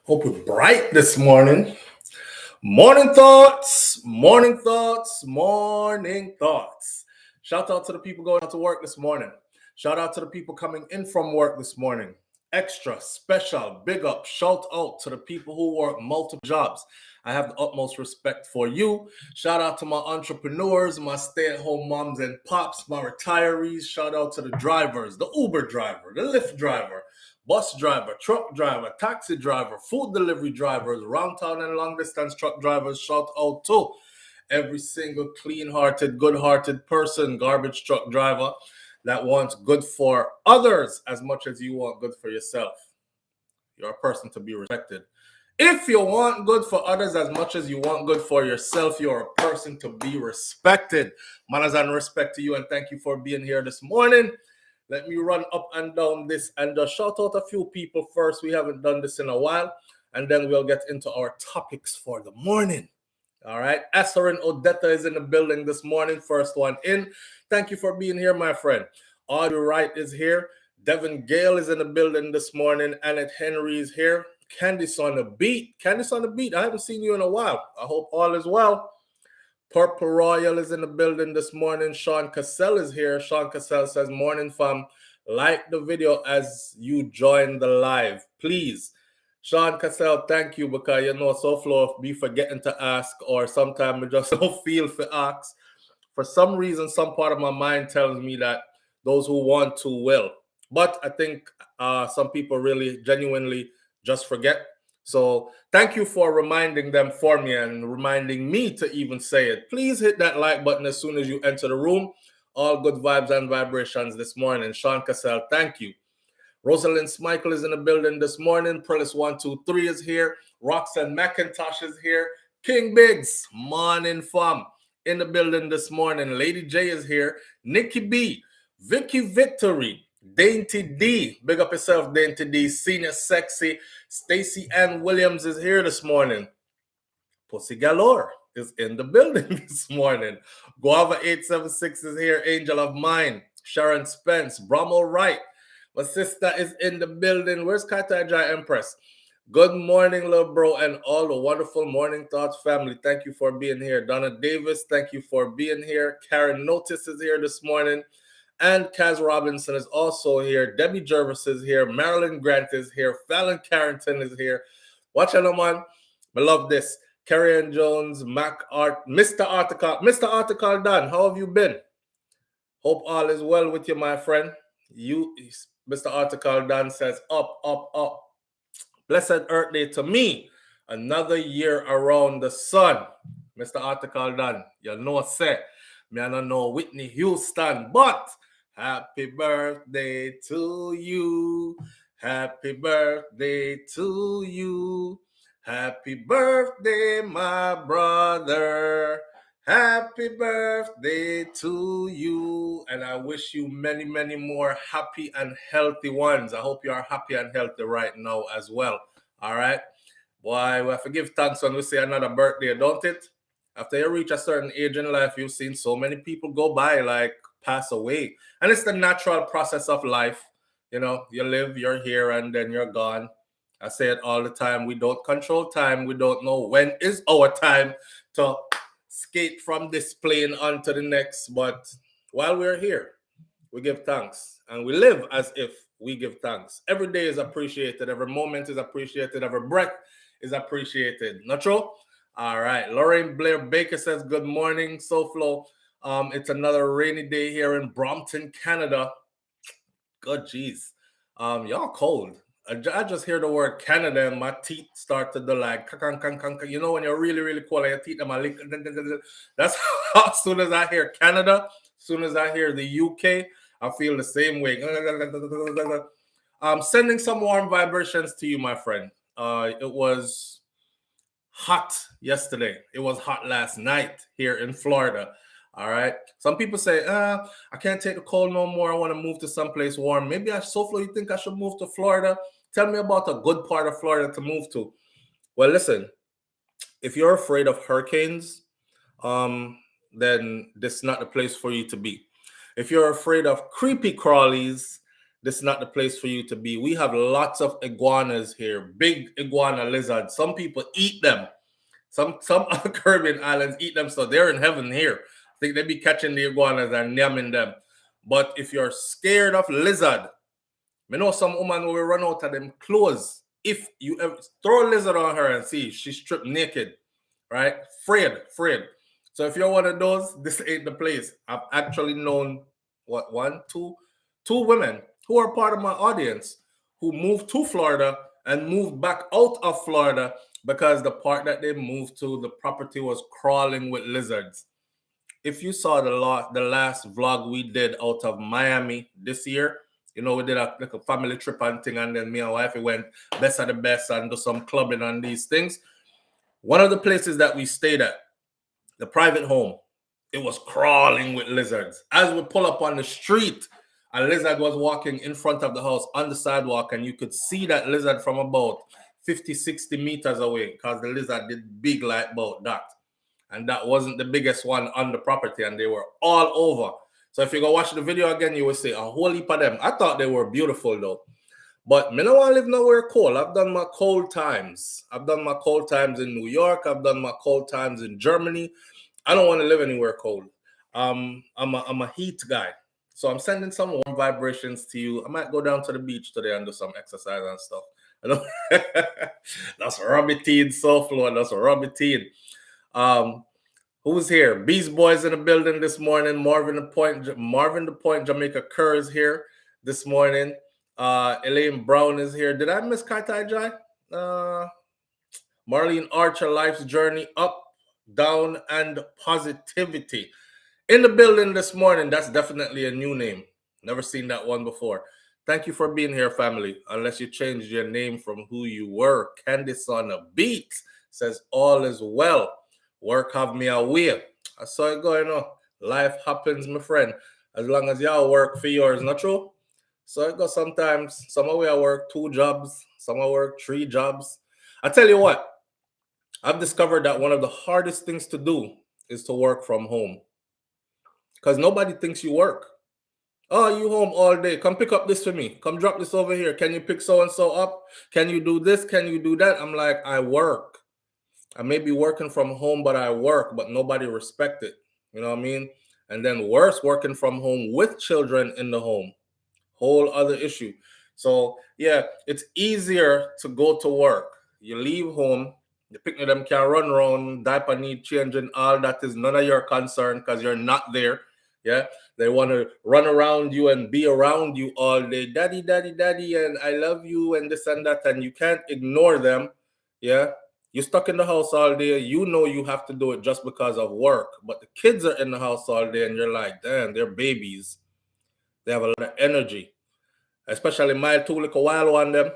Hope we're bright this morning. Morning thoughts, morning thoughts, morning thoughts. Shout out to the people going out to work this morning. Shout out to the people coming in from work this morning. Extra, special, big up, shout out to the people who work multiple jobs. I have the utmost respect for you. Shout out to my entrepreneurs, my stay-at-home moms and pops, my retirees. Shout out to the drivers, the Uber driver, the Lyft driver, bus driver, truck driver, taxi driver, food delivery drivers, round town and long distance truck drivers. Shout out to every single clean-hearted, good-hearted person, garbage truck driver that wants good for others as much as you want good for yourself. You're a person to be respected. If you want good for others as much as you want good for yourself, you're a person to be respected. Manners and respect to you, and thank you for being here this morning. Let me run up and down this and just shout out a few people first. We haven't done this in a while, and then we'll get into our topics for the morning. All right. Asarin Odetta is in the building this morning. First one in. Thank you for being here, my friend. Audrey Wright is here. Devin Gale is in the building this morning. Annette Henry is here. Candice on the beat. Candice on the beat. I haven't seen you in a while. I hope all is well. Purple Royal is in the building this morning. Sean Cassell is here. Sean Cassell says, morning fam. Like the video as you join the live, please. Sean Cassell, thank you, because you know SouFLo be forgetting to ask, or sometimes I just don't feel for ask. For some reason, some part of my mind tells me that those who want to will. But I think some people really genuinely just forget. So thank you for reminding them for me and reminding me to even say it. Please hit that like button as soon as you enter the room. All good vibes and vibrations this morning. Sean Cassell, thank you. Rosalind Smichael is in the building this morning. Prelis123 is here. Roxanne McIntosh is here. King Biggs, morning fam, in the building this morning. Lady J is here. Nikki B, Vicky Victory, Dainty D, big up yourself, Dainty D. Senior Sexy, Stacy Ann Williams is here this morning. Pussy Galore is in the building this morning. Guava 876 is here. Angel of Mine, Sharon Spence, Bromo Wright. My sister is in the building. Where's Katai Jai Empress? Good morning, little bro, and all the wonderful Morning Thoughts family. Thank you for being here. Donna Davis, thank you for being here. Karen Notice is here this morning. And Kaz Robinson is also here. Debbie Jervis is here. Marilyn Grant is here. Fallon Carrington is here. Watch out, man. I love this. Kerry Ann Jones, Mac Art, Mr. Article Dan, how have you been? Hope all is well with you, my friend. Mr. Article Dan says, up, up, up. Blessed Earth Day to me. Another year around the sun. Mr. Article Dan, you know say, me I don't know Whitney Houston, but happy birthday to you. Happy birthday to you. Happy birthday, my brother. Happy birthday to you. And I wish you many, many more happy and healthy ones. I hope you are happy and healthy right now as well. All right? Boy, we have to give thanks when we say another birthday, don't it? After you reach a certain age in life, you've seen so many people go by, like pass away. And it's the natural process of life. You know, you live, you're here, and then you're gone. I say it all the time. We don't control time. We don't know when is our time to skate from this plane onto the next. But while we're here, we give thanks. And we live as if we give thanks. Every day is appreciated. Every moment is appreciated. Every breath is appreciated. Not true? All right. Lorraine Blair Baker says, good morning, SouFLo. It's another rainy day here in Brompton, Canada. Good geez. Y'all cold. I just hear the word Canada and my teeth start to do like, you know, when you're really, really cold, like your teeth are like, that's how, as soon as I hear Canada, as soon as I hear the UK, I feel the same way. Sending some warm vibrations to you, my friend. It was hot yesterday. It was hot last night here in Florida. All right. Some people say, I can't take the cold no more. I want to move to someplace warm. Maybe SouFLo, you think I should move to Florida? Tell me about a good part of Florida to move to. Well, listen, if you're afraid of hurricanes, then this is not the place for you to be. If you're afraid of creepy crawlies, this is not the place for you to be. We have lots of iguanas here, big iguana lizards. Some people eat them. Some Caribbean islands eat them, so they're in heaven here. I think they be catching the iguanas and yamming them. But if you're scared of lizard, I know some woman will run out of them clothes. If you ever throw a lizard on her and see she's stripped naked, right? Afraid. So if you're one of those, this ain't the place. I've actually known two women who are part of my audience who moved to Florida and moved back out of Florida because the part that they moved to, the property was crawling with lizards. If you saw the last vlog we did out of Miami this year, you know, we did a family trip and thing, and then me and wife, we went best of the best and do some clubbing on these things. One of the places that we stayed at, the private home, it was crawling with lizards. As we pull up on the street, a lizard was walking in front of the house on the sidewalk, and you could see that lizard from about 50, 60 meters away because the lizard did big like about that. And that wasn't the biggest one on the property, and they were all over. So if you go watch the video again, you will see a whole heap of them. I thought they were beautiful though. But me no want to live nowhere cold. I've done my cold times. I've done my cold times in New York. I've done my cold times in Germany. I don't want to live anywhere cold. I'm a heat guy. So I'm sending some warm vibrations to you. I might go down to the beach today and do some exercise and stuff. That's Robbie T in SouFLo. That's Robbie T. Who's here? Beast Boys in the building this morning. Marvin the Point, Jamaica Kerr is here this morning. Elaine Brown is here. Did I miss Kaitai Jai? Marlene Archer, Life's Journey, Up, Down, and Positivity. In the building this morning. That's definitely a new name. Never seen that one before. Thank you for being here, family. Unless you changed your name from who you were. Candice on a Beat says all is well. Work have me away. I saw it going on. Life happens, my friend. As long as y'all work for yours, not true? So it goes sometimes. Some of I work 2 jobs. Some I work 3 jobs. I tell you what. I've discovered that one of the hardest things to do is to work from home. Because nobody thinks you work. Oh, you home all day. Come pick up this for me. Come drop this over here. Can you pick so-and-so up? Can you do this? Can you do that? I'm like, I work. I may be working from home, but I work, but nobody respect it. You know what I mean? And then worse, working from home with children in the home. Whole other issue. So, yeah, it's easier to go to work. You leave home, the picnic them can run around, diaper need changing, all that is none of your concern because you're not there. Yeah, they want to run around you and be around you all day. Daddy, daddy, daddy, and I love you and this and that, and you can't ignore them. Yeah. You're stuck in the house all day. You know you have to do it just because of work. But the kids are in the house all day and you're like, damn, they're babies. They have a lot of energy. Especially my 2 little wild one them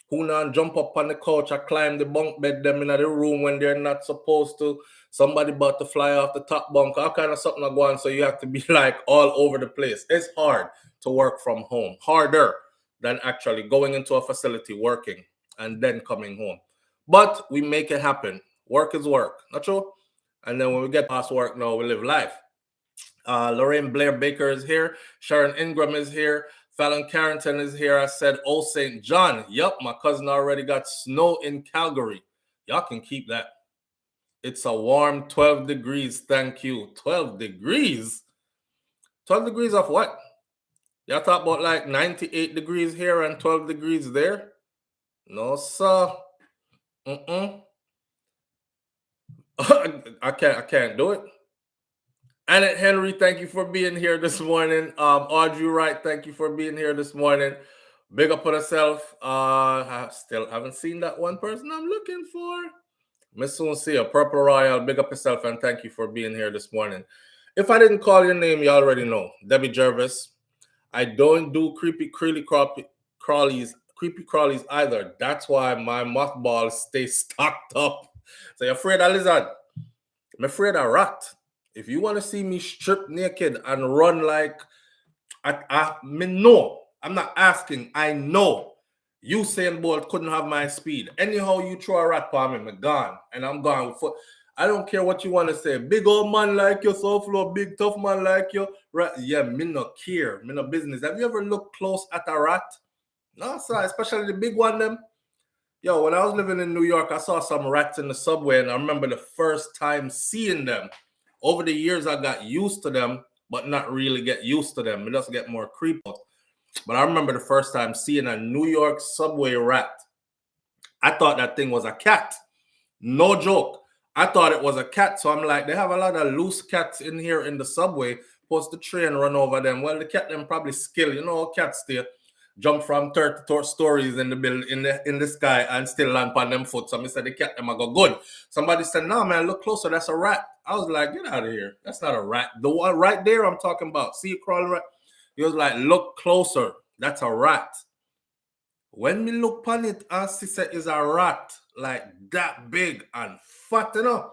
who now jump up on the couch or climb the bunk bed them in the room when they're not supposed to. Somebody about to fly off the top bunk. All kind of something are going. So you have to be like all over the place. It's hard to work from home. Harder than actually going into a facility, working, and then coming home. But we make it happen. Work is work, not true? And then when we get past work now, we live life. Lorraine Blair Baker is here. Sharon Ingram is here. Fallon Carrington is here. I said, oh, St. John. Yup, my cousin already got snow in Calgary. Y'all can keep that. It's a warm 12 degrees. Thank you. 12 degrees? 12 degrees of what? Y'all talk about like 98 degrees here and 12 degrees there? No, sir. I can't do it. Annette Henry, thank you for being here this morning. Audrey Wright, thank you for being here this morning. Big up on herself. I still haven't seen that one person I'm looking for. Miss soon see you. Purple Royal, big up yourself and thank you for being here this morning. If I didn't call your name, you already know. Debbie Jervis. I don't do creepy crawlies either. That's why my mothballs stay stocked up. So you're afraid of lizard? I'm afraid of rat. If you want to see me stripped naked and run like I know. I'm not asking. I know. Usain Bolt couldn't have my speed. Anyhow, you throw a rat palm me, I'm gone. And I'm gone with foot. I don't care what you want to say. Big old man like you, SouFLo, big tough man like you. Right? Yeah, me no care. Me no business. Have you ever looked close at a rat? No, sir, especially the big one, them. Yo, when I was living in New York, I saw some rats in the subway, and I remember the first time seeing them. Over the years, I got used to them, but not really get used to them. It just get more creep out. But I remember the first time seeing a New York subway rat. I thought that thing was a cat. No joke. I thought it was a cat. So I'm like, they have a lot of loose cats in here in the subway. Post the train run over them. Well, the cat them probably skill. You know, cats there jump from 30 stories in the sky and still land on them foot. So I said the cat them I go good. Somebody said, no man, look closer. That's a rat. I was like, get out of here. That's not a rat. The one right there I'm talking about. See a crawling rat? He was like, look closer. That's a rat. When me look upon it, I see it is a rat like that big and fat enough.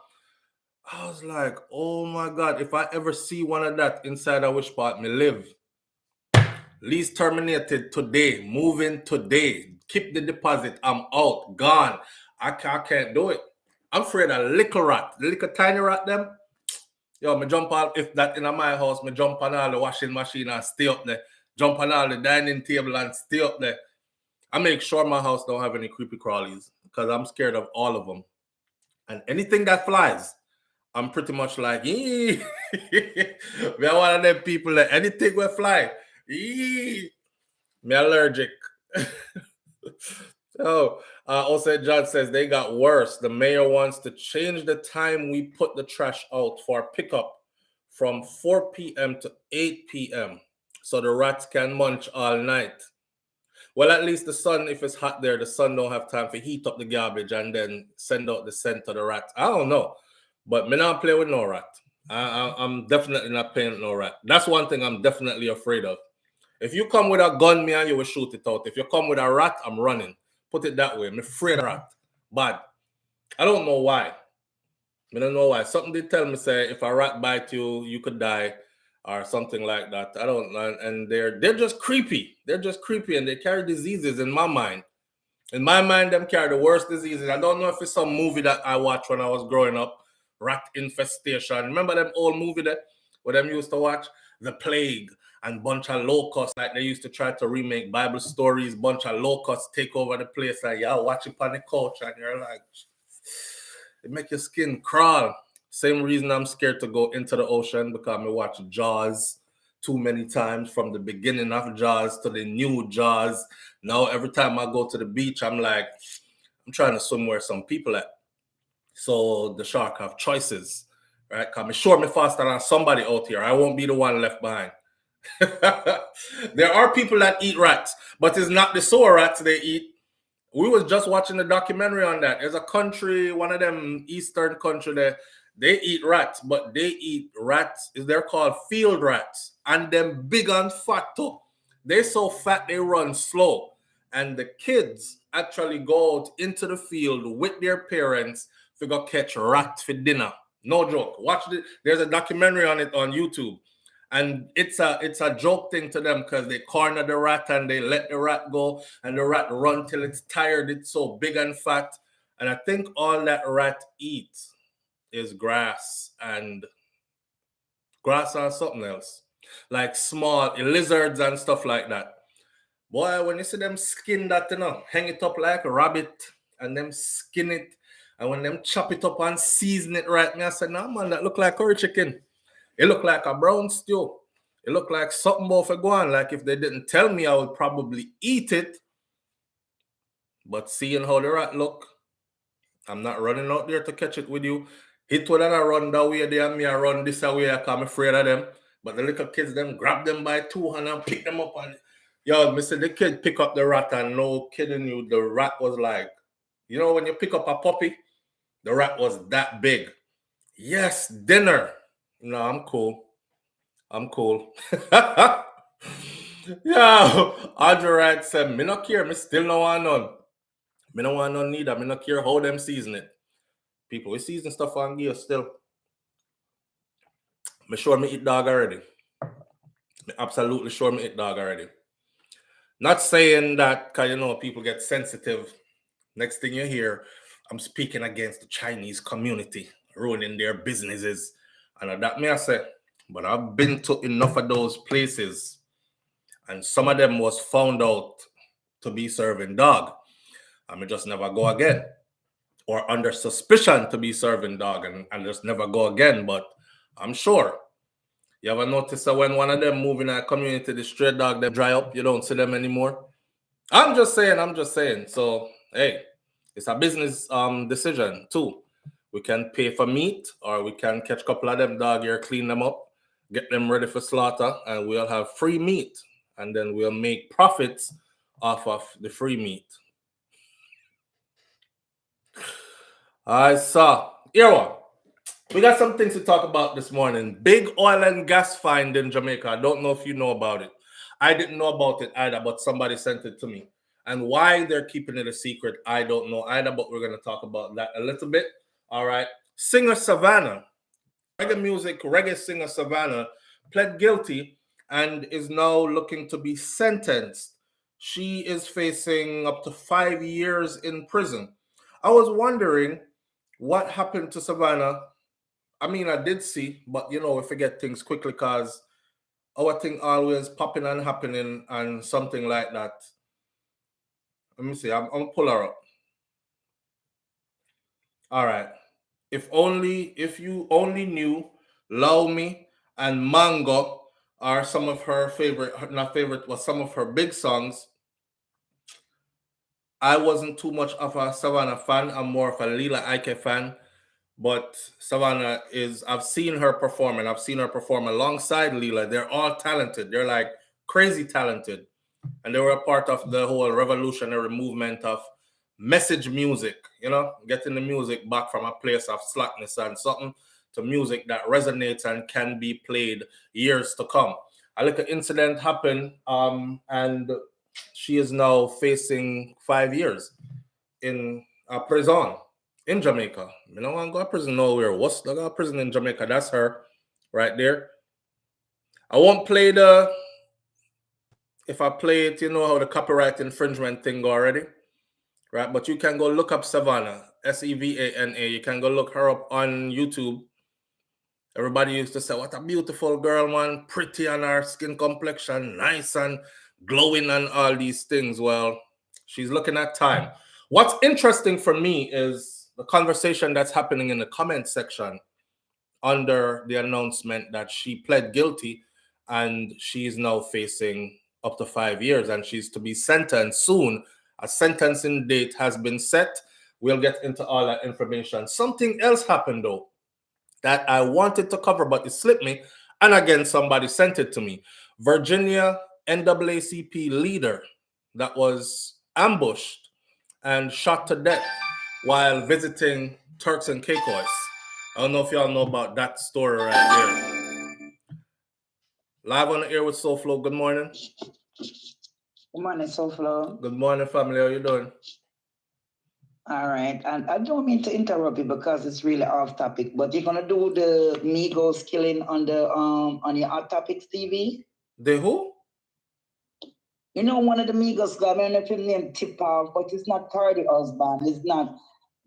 I was like, oh my God, if I ever see one of that inside of which part me live. Lease terminated today, moving today. Keep the deposit. I'm out, gone. I can't do it. I'm afraid of little rat, the little tiny rat them. Yo, me jump on, if that in my house, me jump on all the washing machine and stay up there. Jump on all the dining table and stay up there. I make sure my house don't have any creepy crawlies because I'm scared of all of them. And anything that flies, I'm pretty much like, we are one of them people that anything will fly. Me allergic. So, also John says they got worse. The mayor wants to change the time we put the trash out for pickup from 4 p.m. to 8 p.m. so the rats can munch all night. Well, at least the sun, if it's hot there, the sun don't have time to heat up the garbage and then send out the scent to the rat. I don't know. But me not play with no rat. I'm definitely not playing with no rat. That's one thing I'm definitely afraid of. If you come with a gun, me and you will shoot it out. If you come with a rat, I'm running. Put it that way. I'm afraid of rat. But I don't know why. I don't know why. Something did tell me, say, if a rat bite you, you could die or something like that. I don't know. And they're just creepy. They're just creepy and they carry diseases in my mind. In my mind, them carry the worst diseases. I don't know if it's some movie that I watched when I was growing up, Rat Infestation. Remember them old movie that where them used to watch? The Plague and bunch of locusts, like they used to try to remake Bible stories, bunch of locusts take over the place, and y'all watch it on the couch and you're like, it make your skin crawl. Same reason I'm scared to go into the ocean, because I watch Jaws too many times, from the beginning of Jaws to the new Jaws. Now every time I go to the beach, I'm like, I'm trying to swim where some people at. So the shark have choices, right? Because I'm sure me faster than somebody out here. I won't be the one left behind. There are people that eat rats, but it's not the sewer rats they eat. We was just watching a documentary on that. There's a country, one of them eastern country there, they eat rats, but they eat rats, they're called field rats, and them big and fat too. They're so fat they run slow. And the kids actually go out into the field with their parents to go catch rats for dinner. No joke. Watch it. There's a documentary on it on YouTube. And it's a joke thing to them because they corner the rat and they let the rat go and the rat run till it's tired. It's so big and fat. And I think all that rat eats is grass and something else. Like small lizards and stuff like that. Boy, when you see them skin that, hang it up like a rabbit and them skin it. And when them chop it up and season it right, me I said, no man, that look like curry chicken. It looked like a brown stew. It looked like something more for go on. Like if they didn't tell me, I would probably eat it. But seeing how the rat look, I'm not running out there to catch it with you. It would I run that way there and me I run this way because I'm afraid of them. But the little kids, them grab them by two hands and pick them up. And yo, me said the kid pick up the rat and no kidding you, the rat was like, you know when you pick up a puppy, the rat was that big. Yes, dinner. No, I'm cool. I'm cool. Yeah, Audrey Wright said, me not care, me still no want none. Me no want none neither. Me not care how them season it. People, we season stuff on gear still. Me sure me eat dog already. Me absolutely sure me eat dog already. Not saying that, because you know, people get sensitive. Next thing you hear, I'm speaking against the Chinese community. ruining their businesses. And that may I say, but I've been to enough of those places, and some of them was found out to be serving dog. I may just never go again. Or under suspicion to be serving dog, and just never go again. But I'm sure. You ever notice that when one of them move in a community, the stray dog, them dry up, you don't see them anymore? I'm just saying. So, hey, it's a business decision too. We can pay for meat, or we can catch a couple of them dog here, clean them up, get them ready for slaughter, and we'll have free meat. And then we'll make profits off of the free meat. I saw. Here one. We got some things to talk about this morning. Big oil and gas find in Jamaica. I don't know if you know about it. I didn't know about it either, but somebody sent it to me. And why they're keeping it a secret, I don't know either, but we're going to talk about that a little bit. All right. Singer Savannah, reggae singer Savannah, pled guilty and is now looking to be sentenced. She is facing up to 5 years in prison. I was wondering what happened to Savannah. I mean, I did see, but we forget things quickly because our thing always popping and happening and something like that. Let me see. I'm gonna pull her up. All right. If you only knew Love Me and Mango are some of her some of her big songs. I wasn't too much of a Savannah fan. I'm more of a Lila Ike fan. But Savannah I've seen her perform, and I've seen her perform alongside Lila. They're all talented. They're like crazy talented. And they were a part of the whole revolutionary movement of message music, getting the music back from a place of slackness and something to music that resonates and can be played years to come. A little incident happened, and she is now facing 5 years in a prison in Jamaica. You don't want to go to prison nowhere. What's the go prison in Jamaica? That's her right there. I won't play if I play it, you know how the copyright infringement thing go already, right? But you can go look up Savannah, Sevana. You can go look her up on YouTube. Everybody used to say, what a beautiful girl, man. Pretty on her skin complexion, nice and glowing and all these things. Well, she's looking at time. What's interesting for me is the conversation that's happening in the comment section under the announcement that she pled guilty and she's now facing up to 5 years and she's to be sentenced soon. A sentencing date has been set. We'll get into all that information. Something else happened though that I wanted to cover, but it slipped me. And again, somebody sent it to me. Virginia NAACP leader that was ambushed and shot to death while visiting Turks and Caicos. I don't know if y'all know about that story right there. Live on the air with SouFLo. Good morning. Good morning, SouFLo. Good morning, family. How you doing? All right. And I don't mean to interrupt you because it's really off topic, but you're gonna do the Migos killing on your Hot Topics TV? The who? You know, one of the Migos guys, I don't know if his name tip off, but it's not Cardi husband.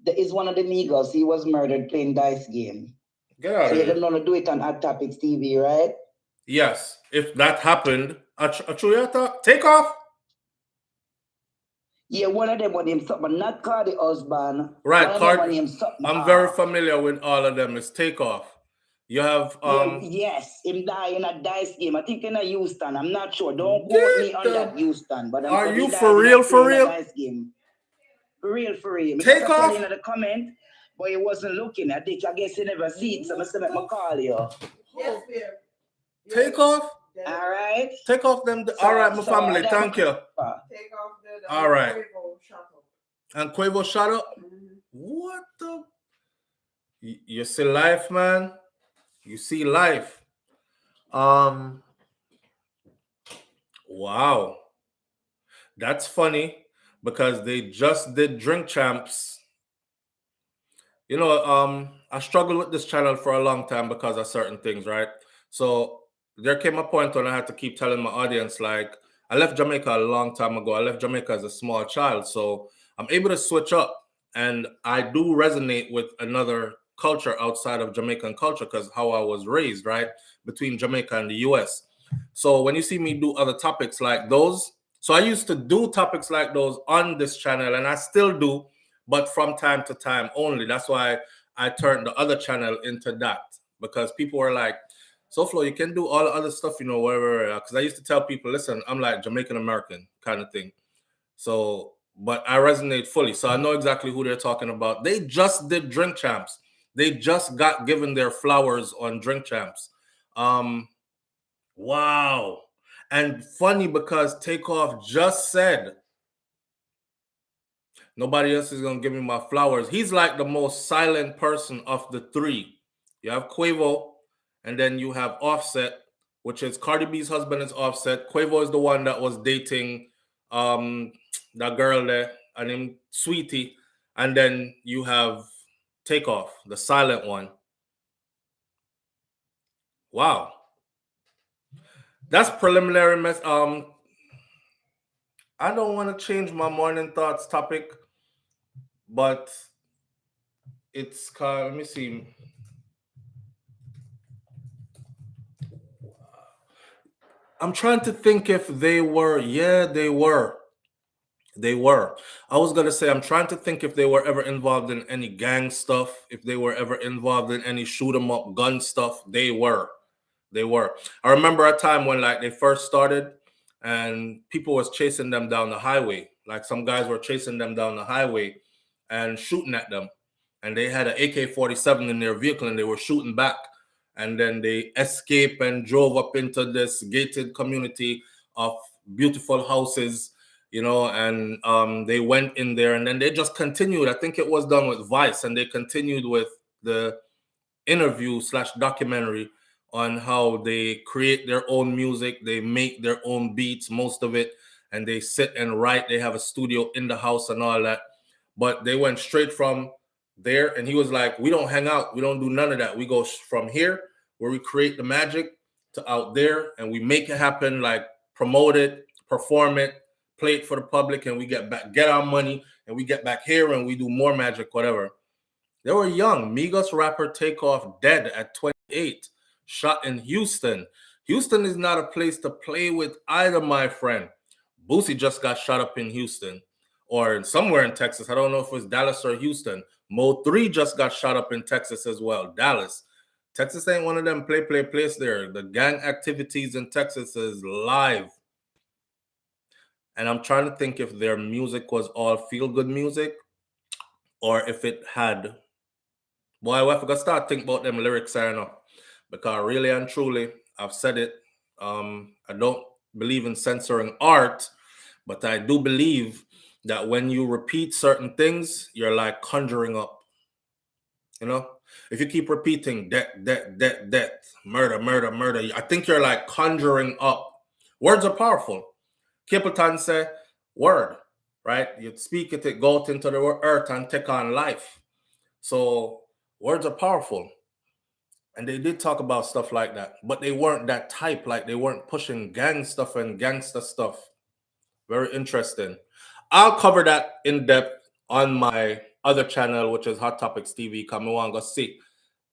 It's one of the Migos. He was murdered playing dice game. Get out of here. So you're gonna do it on Hot Topics TV, right? Yes. If that happened, take off. Yeah, one of them named something, not Cardi husband. Right, Cardi. I'm very familiar with all of them. It's Takeoff. You have yes, him die in a dice game. I think in a Houston. I'm not sure. Don't quote me on that Houston. But are you for real? For real? Dice game. For real. Takeoff. In the comment, but he wasn't looking. I guess he never see it. So I said, "I call you." Yes, Takeoff. All right. Take off them. All right, my family. Thank you. Take off the all right. Quavo shut up. And Quavo shut up. What the? You see life, man. You see life. Wow. That's funny because they just did Drink Champs. You know, I struggled with this channel for a long time because of certain things, right? So there came a point when I had to keep telling my audience, like, I left Jamaica a long time ago. I left Jamaica as a small child. So I'm able to switch up. And I do resonate with another culture outside of Jamaican culture because how I was raised, right? Between Jamaica and the US. So when you see me do other topics like those, so I used to do topics like those on this channel and I still do, but from time to time only. That's why I turned the other channel into that because people were like, SouFlo, you can do all the other stuff, you know, wherever. Because I used to tell people, listen, I'm like Jamaican American kind of thing. So, but I resonate fully. So I know exactly who they're talking about. They just did Drink Champs. They just got given their flowers on Drink Champs. Wow. And funny because Takeoff just said, nobody else is going to give me my flowers. He's like the most silent person of the three. You have Quavo, and then you have Offset, which is Cardi B's husband is Offset. Quavo is the one that was dating that girl there, her name Sweetie. And then you have Takeoff, the silent one. Wow. That's preliminary I don't want to change my morning thoughts topic, but it's called, let me see. I'm trying to think if they were. Yeah, they were. They were. I was going to say, I'm trying to think if they were ever involved in any gang stuff, if they were ever involved in any shoot 'em up gun stuff. They were. They were. I remember a time when like they first started and people was chasing them down the highway. Like some guys were chasing them down the highway and shooting at them. And they had an AK-47 in their vehicle and they were shooting back. And then they escaped and drove up into this gated community of beautiful houses, you know, and they went in there and then they just continued. I think it was done with Vice and they continued with the interview / documentary on how they create their own music, they make their own beats, most of it, and they sit and write. They have a studio in the house and all that. But they went straight from there, and he was like, we don't hang out, we don't do none of that. We go from here where we create the magic to out there and we make it happen, like promote it, perform it, play it for the public, and we get our money and we get back here and we do more magic, whatever. They were young. Migos rapper Takeoff dead at 28, shot in Houston. Houston is not a place to play with either, my friend. Boosie just got shot up in Houston or somewhere in Texas. I don't know if it was Dallas or Houston. Mo 3 just got shot up in Texas as well. Dallas. Texas ain't one of them place there. The gang activities in Texas is live. And I'm trying to think if their music was all feel-good music or if it had... Boy, I forgot to start thinking about them lyrics, I know. Because really and truly, I've said it, I don't believe in censoring art, but I do believe that when you repeat certain things, you're like conjuring up. You know? If you keep repeating death, murder, I think you're like conjuring up. Words are powerful. Capleton say, word, right? You speak it, it goes into the earth and take on life. So words are powerful. And they did talk about stuff like that, but they weren't that type. Like they weren't pushing gang stuff and gangster stuff. Very interesting. I'll cover that in depth on my other channel, which is Hot Topics TV. Come on, go see,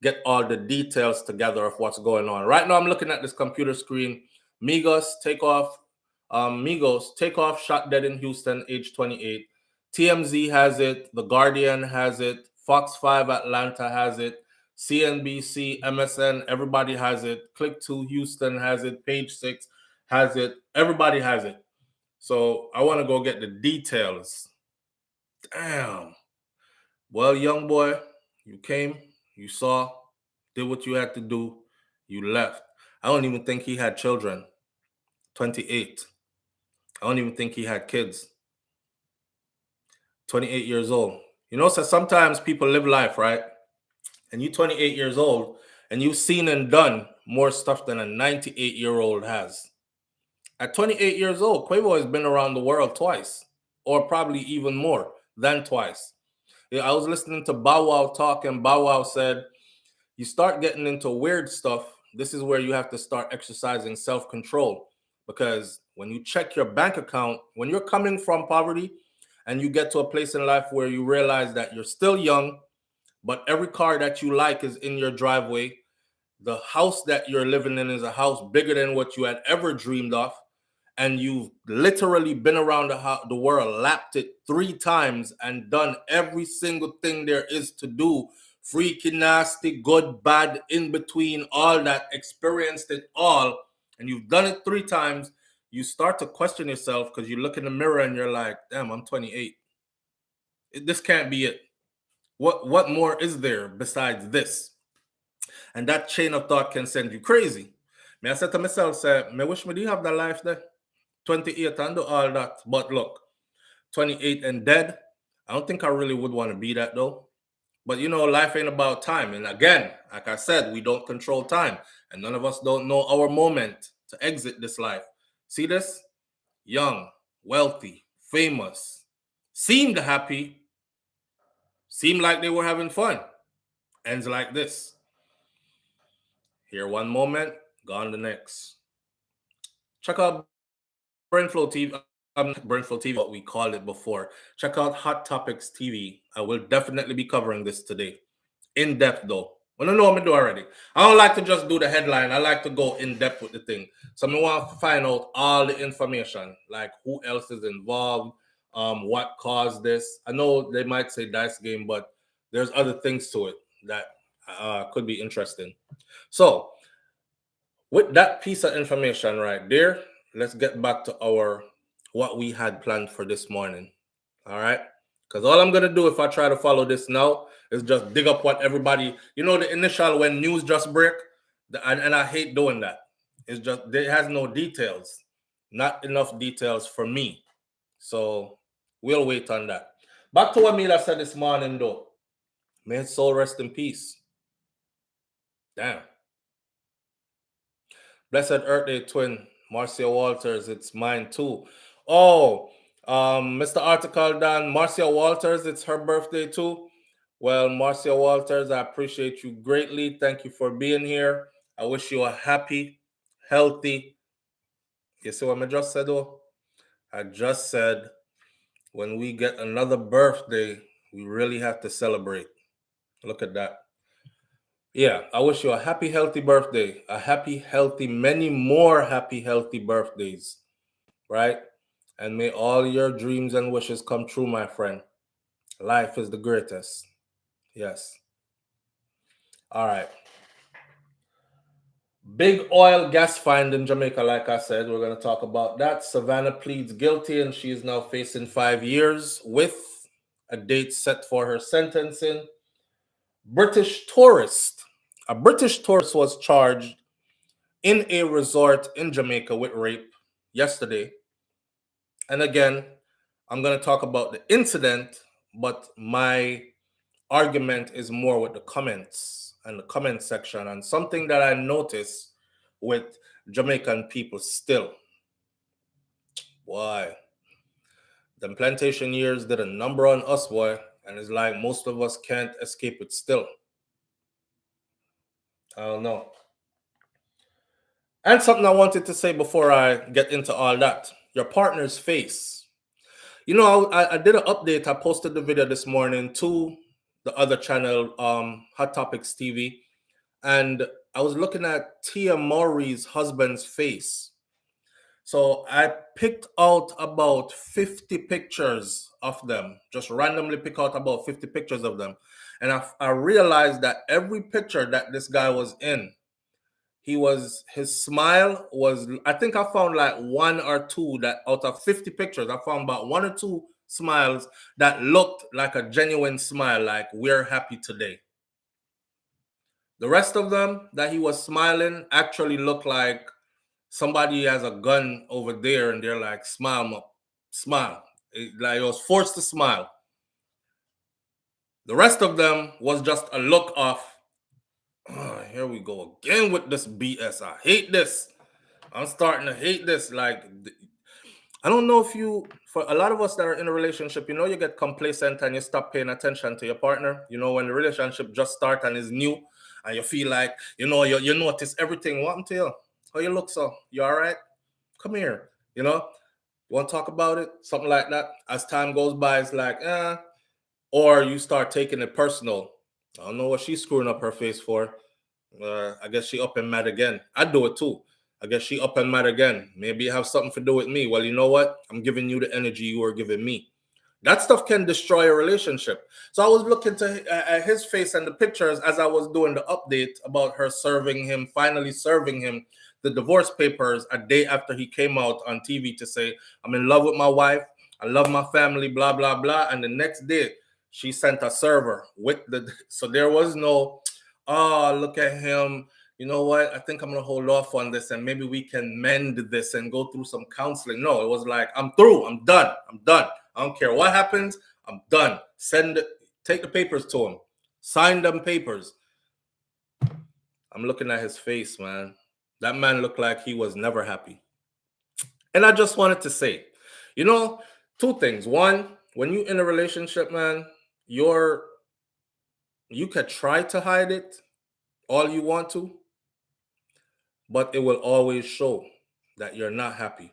get all the details together of what's going on. Right now, I'm looking at this computer screen. Migos Takeoff shot dead in Houston, age 28. TMZ has it. The Guardian has it. Fox 5 Atlanta has it. CNBC, MSN, everybody has it. Click 2 Houston has it. Page 6 has it. Everybody has it. So I want to go get the details. Damn. Well, young boy, you came, you saw, did what you had to do, you left. I don't even think he had children. 28. I don't even think he had kids. 28 years old. You know, so sometimes people live life, right? And you 28 years old, and you've seen and done more stuff than a 98-year-old has. At 28 years old, Quavo has been around the world twice, or probably even more than twice. Yeah, I was listening to Bow Wow talk, and Bow Wow said, you start getting into weird stuff, this is where you have to start exercising self-control. Because when you check your bank account, when you're coming from poverty and you get to a place in life where you realize that you're still young, but every car that you like is in your driveway. The house that you're living in is a house bigger than what you had ever dreamed of. And you've literally been around the world, lapped it 3 times, and done every single thing there is to do. Freaky, nasty, good, bad, in between, all that, experienced it all, and you've done it 3 times. You start to question yourself because you look in the mirror and you're like, damn, I'm 28. This can't be it. What more is there besides this? And that chain of thought can send you crazy. I said to myself, say, I wish me did have that life there. 28 and do all that. But look, 28 and dead, I don't think I really would want to be that though. But you know, life ain't about time. And again, like I said, we don't control time. And none of us don't know our moment to exit this life. See this? Young, wealthy, famous, seemed happy, seemed like they were having fun. Ends like this. Here one moment, gone the next. Check out BrainFlow TV. BrainFlow TV, what we called it before. Check out Hot Topics TV. I will definitely be covering this today. In depth though. I don't know what I do already. I don't like to just do the headline. I like to go in depth with the thing. So I want to find out all the information, like who else is involved, what caused this. I know they might say dice game, but there's other things to it that could be interesting. So with that piece of information right there, let's get back to what we had planned for this morning. All right. Because all I'm going to do if I try to follow this now is just dig up what everybody, you know, the initial when news just break, and I hate doing that. It's just, it has no details, not enough details for me. So we'll wait on that. Back to what Mila said this morning though. May his soul rest in peace. Damn. Blessed Earth Day twin, Marcia Walters, it's mine too. Oh, Mr. Article Dan, Marcia Walters, it's her birthday too. Well, Marcia Walters, I appreciate you greatly. Thank you for being here. I wish you a happy, healthy. You see what I just said though? I just said when we get another birthday, we really have to celebrate. Look at that. Yeah, I wish you a happy, healthy birthday. A happy, healthy, many more happy, healthy birthdays, right? And may all your dreams and wishes come true, my friend. Life is the greatest. Yes. All right. Big oil gas find in Jamaica, like I said. We're going to talk about that. Savannah pleads guilty and she is now facing 5 years with a date set for her sentencing. British tourist. A British tourist was charged in a resort in Jamaica with rape yesterday. And again, I'm going to talk about the incident, but my argument is more with the comments and the comment section and something that I notice with Jamaican people still. Boy, them plantation years did a number on us, boy, and it's like most of us can't escape it still. I don't know. And something I wanted to say before I get into all that. Your partner's face. You know, I did an update. I posted the video this morning to the other channel, Hot Topics TV. And I was looking at Tia Mowry's husband's face. So I picked out about 50 pictures of them, just randomly pick out about 50 pictures of them. And I realized that every picture that this guy was in, his smile was, I think I found like 1 or 2 that out of 50 pictures, I found about 1 or 2 smiles that looked like a genuine smile, like we're happy today. The rest of them that he was smiling actually looked like somebody has a gun over there and they're like, smile, smile. Like it was forced to smile. The rest of them was just a look of, oh, here we go again with this BS. I hate this. I'm starting to hate this. Like, I don't know if for a lot of us that are in a relationship, you know, you get complacent and you stop paying attention to your partner. You know, when the relationship just starts and is new and you feel like, you know, you notice everything. What happened to you? How you look so? You all right? Come here. You know, you want to talk about it? Something like that. As time goes by, it's like, or you start taking it personal. I don't know what she's screwing up her face for. I guess she up and mad again. I'd do it too. I guess she up and mad again. Maybe it have something to do with me. Well, you know what? I'm giving you the energy you were giving me. That stuff can destroy a relationship. So I was looking at his face and the pictures as I was doing the update about her finally serving him the divorce papers a day after he came out on TV to say, I'm in love with my wife. I love my family, blah, blah, blah. And the next day, she sent a server with so there was no, oh, look at him. You know what? I think I'm going to hold off on this and maybe we can mend this and go through some counseling. No, it was like, I'm through. I'm done. I'm done. I don't care what happens. I'm done. Take the papers to him. Sign them papers. I'm looking at his face, man. That man looked like he was never happy. And I just wanted to say, you know, two things. One, when you're in a relationship, man, you could try to hide it all you want to, but it will always show that you're not happy.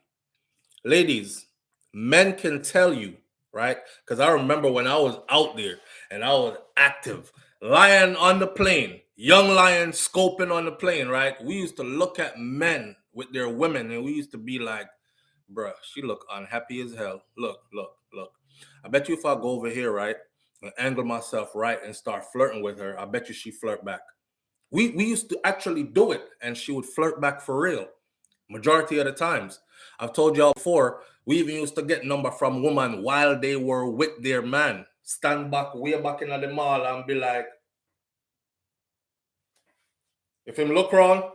Ladies, men can tell you, right? Because I remember when I was out there and I was active, lying on the plane, young lion scoping on the plane, right? We used to look at men with their women and we used to be like, bruh, she look unhappy as hell. Look. I bet you if I go over here, right, and angle myself right and start flirting with her, I bet you she flirt back. We used to actually do it and she would flirt back for real. Majority of the times. I've told y'all before, we even used to get number from women while they were with their man. Stand back, way back in the mall and be like, if him look wrong,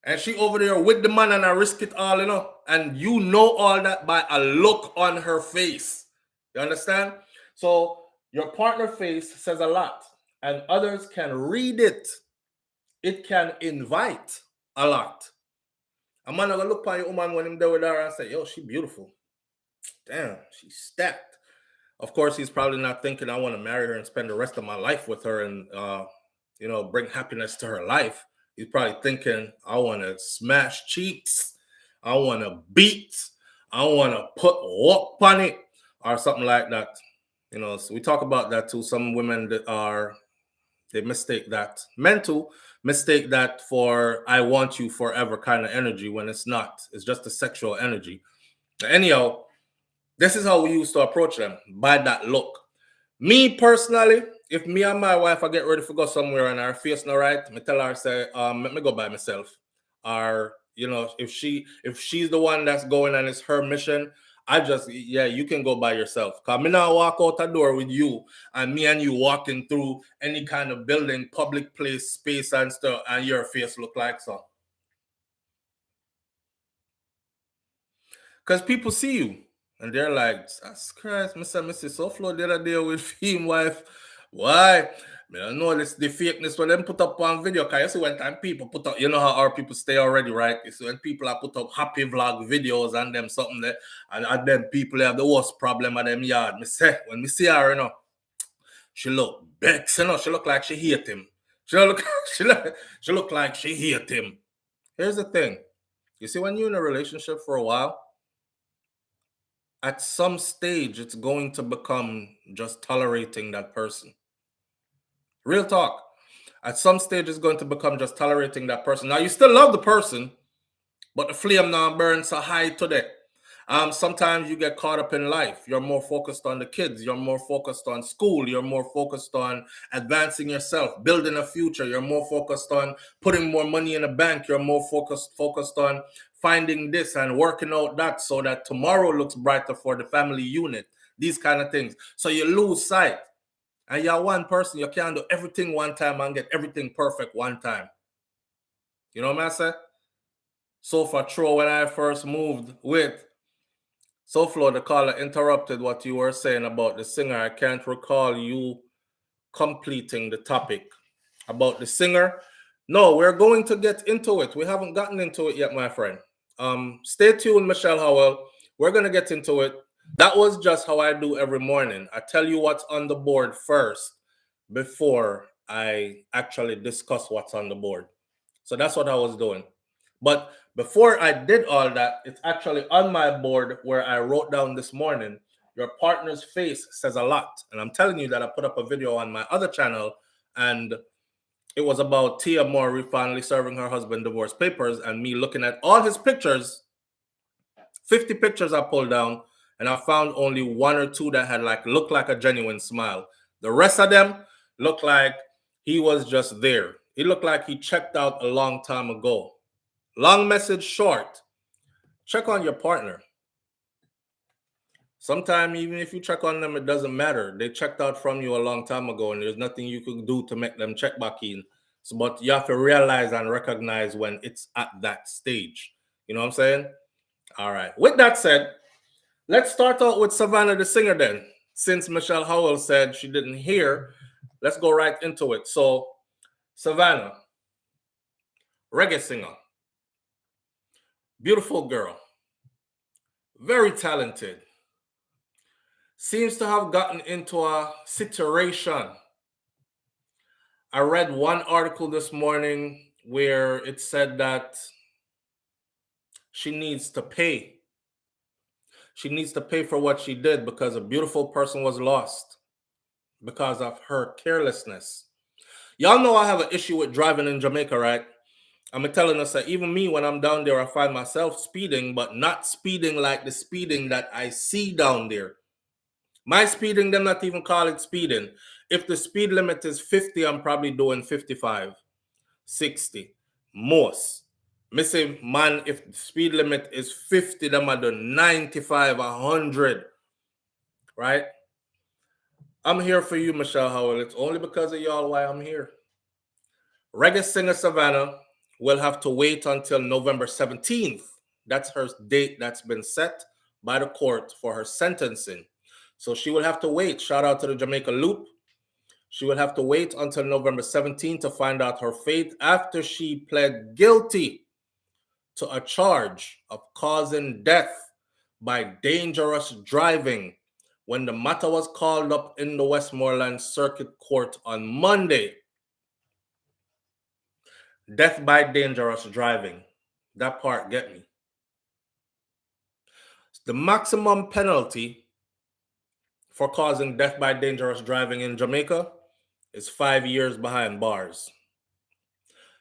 and she over there with the man and I risk it all, you know, and you know all that by a look on her face. You understand? So your partner face says a lot and others can read it. It can invite a lot. A man gonna look at your woman when him there with her and say, yo, she beautiful. Damn, she's stacked. Of course, he's probably not thinking I want to marry her and spend the rest of my life with her and bring happiness to her life. He's probably thinking, I want to smash cheeks, I want to beat, I want to put walk on it, or something like that. You know, so we talk about that too. Some women they mistake that. Men too mistake that for I want you forever kind of energy when it's not. It's just a sexual energy. Anyhow, this is how we used to approach them, by that look. Me personally, if me and my wife I get ready to go somewhere and our face not right, me tell her, say, let me go by myself. Or, you know, if she's the one that's going and it's her mission, you can go by yourself. Because me not walk out the door with you and me and you walking through any kind of building, public place, space and stuff, and your face look like so. Because people see you. And they're like, Jesus Christ, Mr. and Mrs. SouFLo the other day with him wife. Why? I don't know this the fakeness when them put up on video. Because you see when time people put up, you know how our people stay already, right? You see when people are put up happy vlog videos and them something there, and then people have the worst problem at them yard. When me see her, you know, she look vexed, you know, she look like she hate him. She look like she hate him. Here's the thing. You see, when you're in a relationship for a while, at some stage, it's going to become just tolerating that person. Real talk. At some stage, it's going to become just tolerating that person. Now, you still love the person, but the flame now burns so high today. Sometimes you get caught up in life. You're more focused on the kids. You're more focused on school. You're more focused on advancing yourself, building a future. You're more focused on putting more money in the bank. You're more focused on finding this and working out that so that tomorrow looks brighter for the family unit. These kind of things. So you lose sight. And you're one person. You can't do everything one time and get everything perfect one time. You know what I'm saying? So for true, when I first moved with SouFLo, the caller interrupted what you were saying about the singer. I can't recall you completing the topic about the singer. No, we're going to get into it. We haven't gotten into it yet, my friend. Stay tuned, Michelle Howell. We're going to get into it. That was just how I do every morning. I tell you what's on the board first before I actually discuss what's on the board. So that's what I was doing. But before I did all that, it's actually on my board where I wrote down this morning Your partner's face says a lot. And I'm telling you that I put up a video on my other channel, and it was about Tia Mowry finally serving her husband divorce papers, and me looking at all his pictures, 50 pictures I pulled down, and I found only one or two that had looked like a genuine smile. The rest of them looked like he was just there. He looked like he checked out a long time ago. Long message short, check on your partner. Sometimes even if you check on them, it doesn't matter. They checked out from you a long time ago, and there's nothing you could do to make them check back in. So, but you have to realize and recognize when it's at that stage. You know what I'm saying? All right. With that said, let's start out with Savannah the singer then. Since Michelle Howell said she didn't hear, let's go right into it. So, Savannah, reggae singer, beautiful girl, very talented. Seems to have gotten into a situation. I read one article this morning where it said that she needs to pay. She needs to pay for what she did because a beautiful person was lost because of her carelessness. Y'all know I have an issue with driving in Jamaica, right? I'm telling us that even me, when I'm down there, I find myself speeding, but not speeding like the speeding that I see down there. My speeding, them not even call it speeding. If the speed limit is 50, I'm probably doing 55, 60, most. Me say, man, if the speed limit is 50, them are doing 95, 100, right? I'm here for you, Michelle Howell. It's only because of y'all why I'm here. Reggae singer Savannah will have to wait until November 17th. That's her date that's been set by the court for her sentencing. So she will have to wait. Shout out to the Jamaica Loop. She will have to wait until November 17th to find out her fate after she pled guilty to a charge of causing death by dangerous driving when the matter was called up in the Westmoreland Circuit Court on Monday. Death by dangerous driving. That part get me. The maximum penalty for causing death by dangerous driving in Jamaica is 5 years behind bars.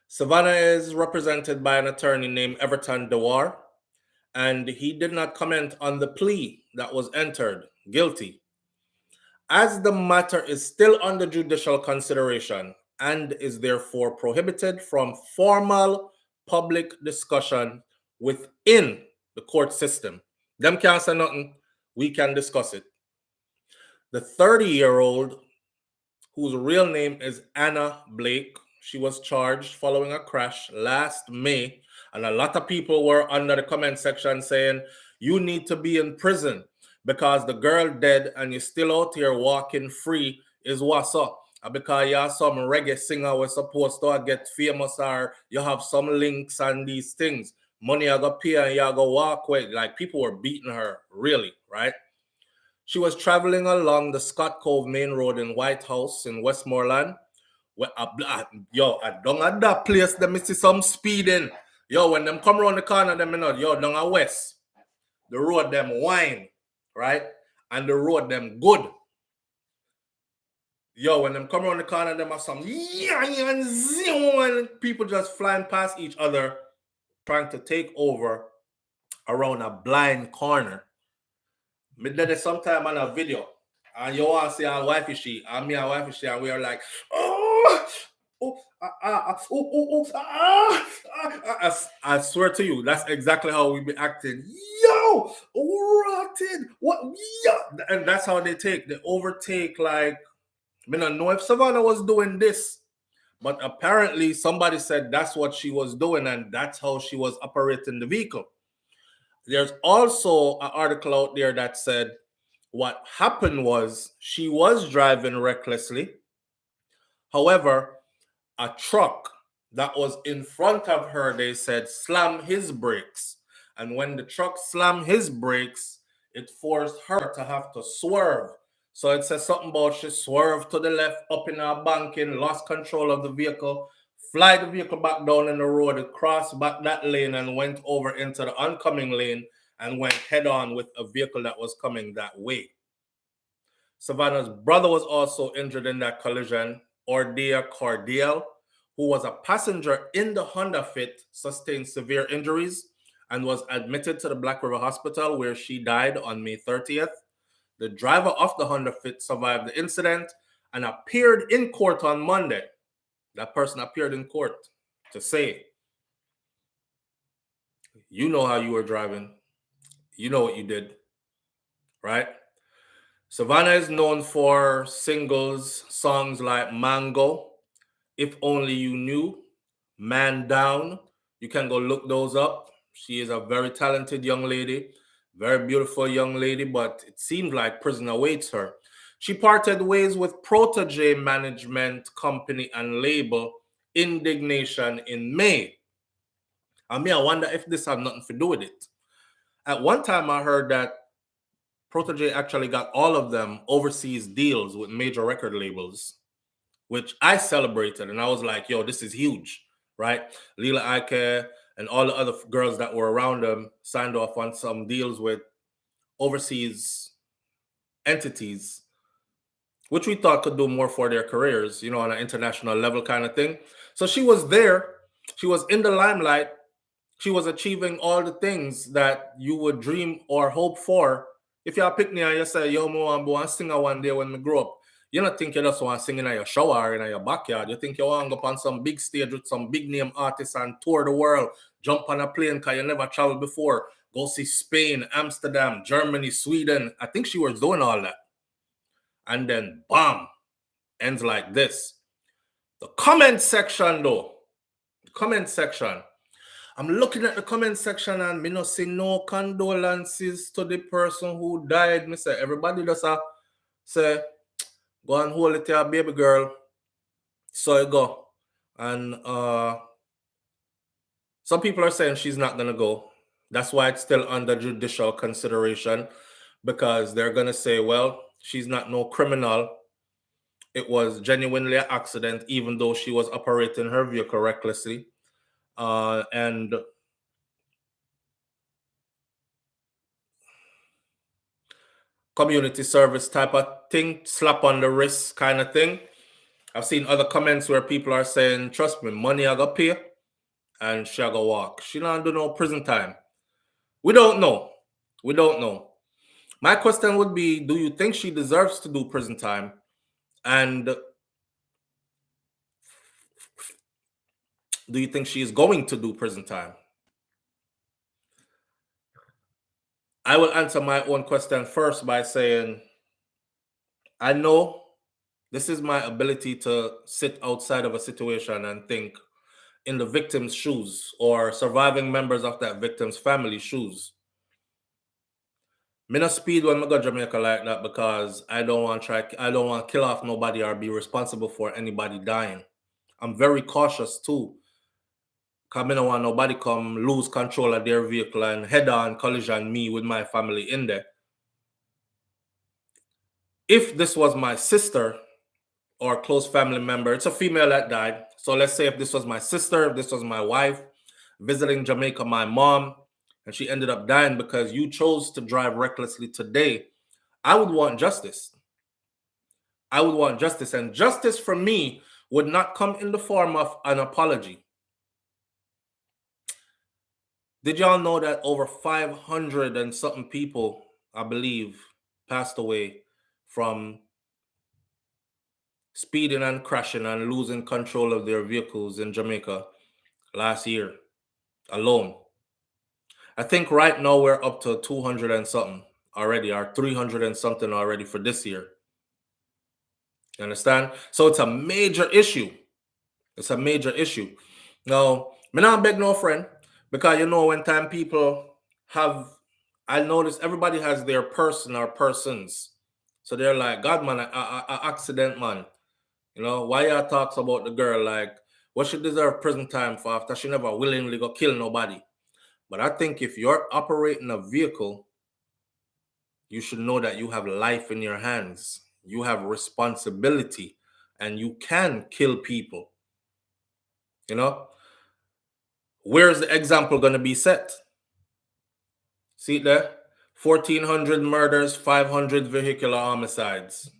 Savannah is represented by an attorney named Everton Dewar, and he did not comment on the plea that was entered, guilty. As the matter is still under judicial consideration and is therefore prohibited from formal public discussion within the court system. Them can't say nothing, we can discuss it. The 30-year-old, whose real name is Anna Blake, she was charged following a crash last May, and a lot of people were under the comment section saying, you need to be in prison because the girl dead and you're still out here walking free is what's up. Because you're some reggae singer was supposed to get famous, or you have some links and these things. Money I go pay and you go walk away. Like, people were beating her, really, right? She was traveling along the Scott Cove Main Road in White House in Westmoreland. Where I don't at that place, them see some speeding. Yo, when them come around the corner, them not, yo, down at West. The road them wine, right? And the road them good. Yo, when them come around the corner, them are some people just flying past each other, trying to take over around a blind corner. Me did it sometime on a video, and you want to see our wifey she, and me and wifey she, and we are like, I swear to you, that's exactly how we be acting. Yo, rotten, what? Yeah, and that's how they overtake. Like, I don't know if Savannah was doing this, but apparently somebody said that's what she was doing, and that's how she was operating the vehicle. There's also an article out there that said what happened was she was driving recklessly. However, a truck that was in front of her, they said, slammed his brakes. And when the truck slammed his brakes, it forced her to have to swerve. So it says something about she swerved to the left, up in her banking, lost control of the vehicle, fly the vehicle back down in the road, it crossed back that lane and went over into the oncoming lane and went head on with a vehicle that was coming that way. Savannah's brother was also injured in that collision. Ordea Cordial, who was a passenger in the Honda Fit, sustained severe injuries and was admitted to the Black River Hospital, where she died on May 30th. The driver of the Honda Fit survived the incident and appeared in court on Monday. That person appeared in court to say, you know how you were driving. You know what you did, right? Savannah is known for singles, songs like Mango, If Only You Knew, Man Down. You can go look those up. She is a very talented young lady, very beautiful young lady, but it seems like prison awaits her. She parted ways with Protege Management Company and label Indignation in May. I wonder if this had nothing to do with it. At one time, I heard that Protege actually got all of them overseas deals with major record labels, which I celebrated. And I was like, yo, this is huge, right? Lila Ike and all the other girls that were around them signed off on some deals with overseas entities, which we thought could do more for their careers, on an international level kind of thing. So she was there. She was in the limelight. She was achieving all the things that you would dream or hope for. If you're a picnic and you say, yo, I want to go and sing one day when I grow up, you don't think you just want to sing in your shower in your backyard. You think you want to go on some big stage with some big name artists and tour the world, jump on a plane because you never traveled before, go see Spain, Amsterdam, Germany, Sweden. I think she was doing all that. And then, bam, ends like this. The comment section, though. The comment section. I'm looking at the comment section and me not see no condolences to the person who died. Me say everybody just say, go and hold it to your baby girl. So you go. And some people are saying she's not gonna go. That's why it's still under judicial consideration, because they're gonna say, well, she's not no criminal. It was genuinely an accident, even though she was operating her vehicle recklessly. And community service type of thing, slap on the wrist kind of thing. I've seen other comments where people are saying, trust me, money I got pay and she go walk. She don't do no prison time. We don't know. We don't know. My question would be, do you think she deserves to do prison time? And do you think she is going to do prison time? I will answer my own question first by saying, I know this is my ability to sit outside of a situation and think in the victim's shoes or surviving members of that victim's family shoes. Me not speed when I go to Jamaica like that because I don't want to kill off nobody or be responsible for anybody dying. I'm very cautious too, because I don't want nobody come lose control of their vehicle and head-on collision me with my family in there. If this was my sister or a close family member, it's a female that died. So let's say if this was my sister, if this was my wife visiting Jamaica, my mom, and she ended up dying because you chose to drive recklessly today, I would want justice. I would want justice. And justice for me would not come in the form of an apology. Did y'all know that over 500 and something people, I believe, passed away from speeding and crashing and losing control of their vehicles in Jamaica last year alone? I think right now we're up to 200 and something already, or 300 and something already for this year. You understand? So it's a major issue. It's a major issue. Now, me not beg no friend, because when time people have, I notice everybody has their person or persons. So they're like, God man, a accident man. Why y'all talks about the girl like what she deserve prison time for after she never willingly go kill nobody? But I think if you're operating a vehicle, you should know that you have life in your hands. You have responsibility and you can kill people. Where's the example going to be set? See it there? 1,400 murders, 500 vehicular homicides.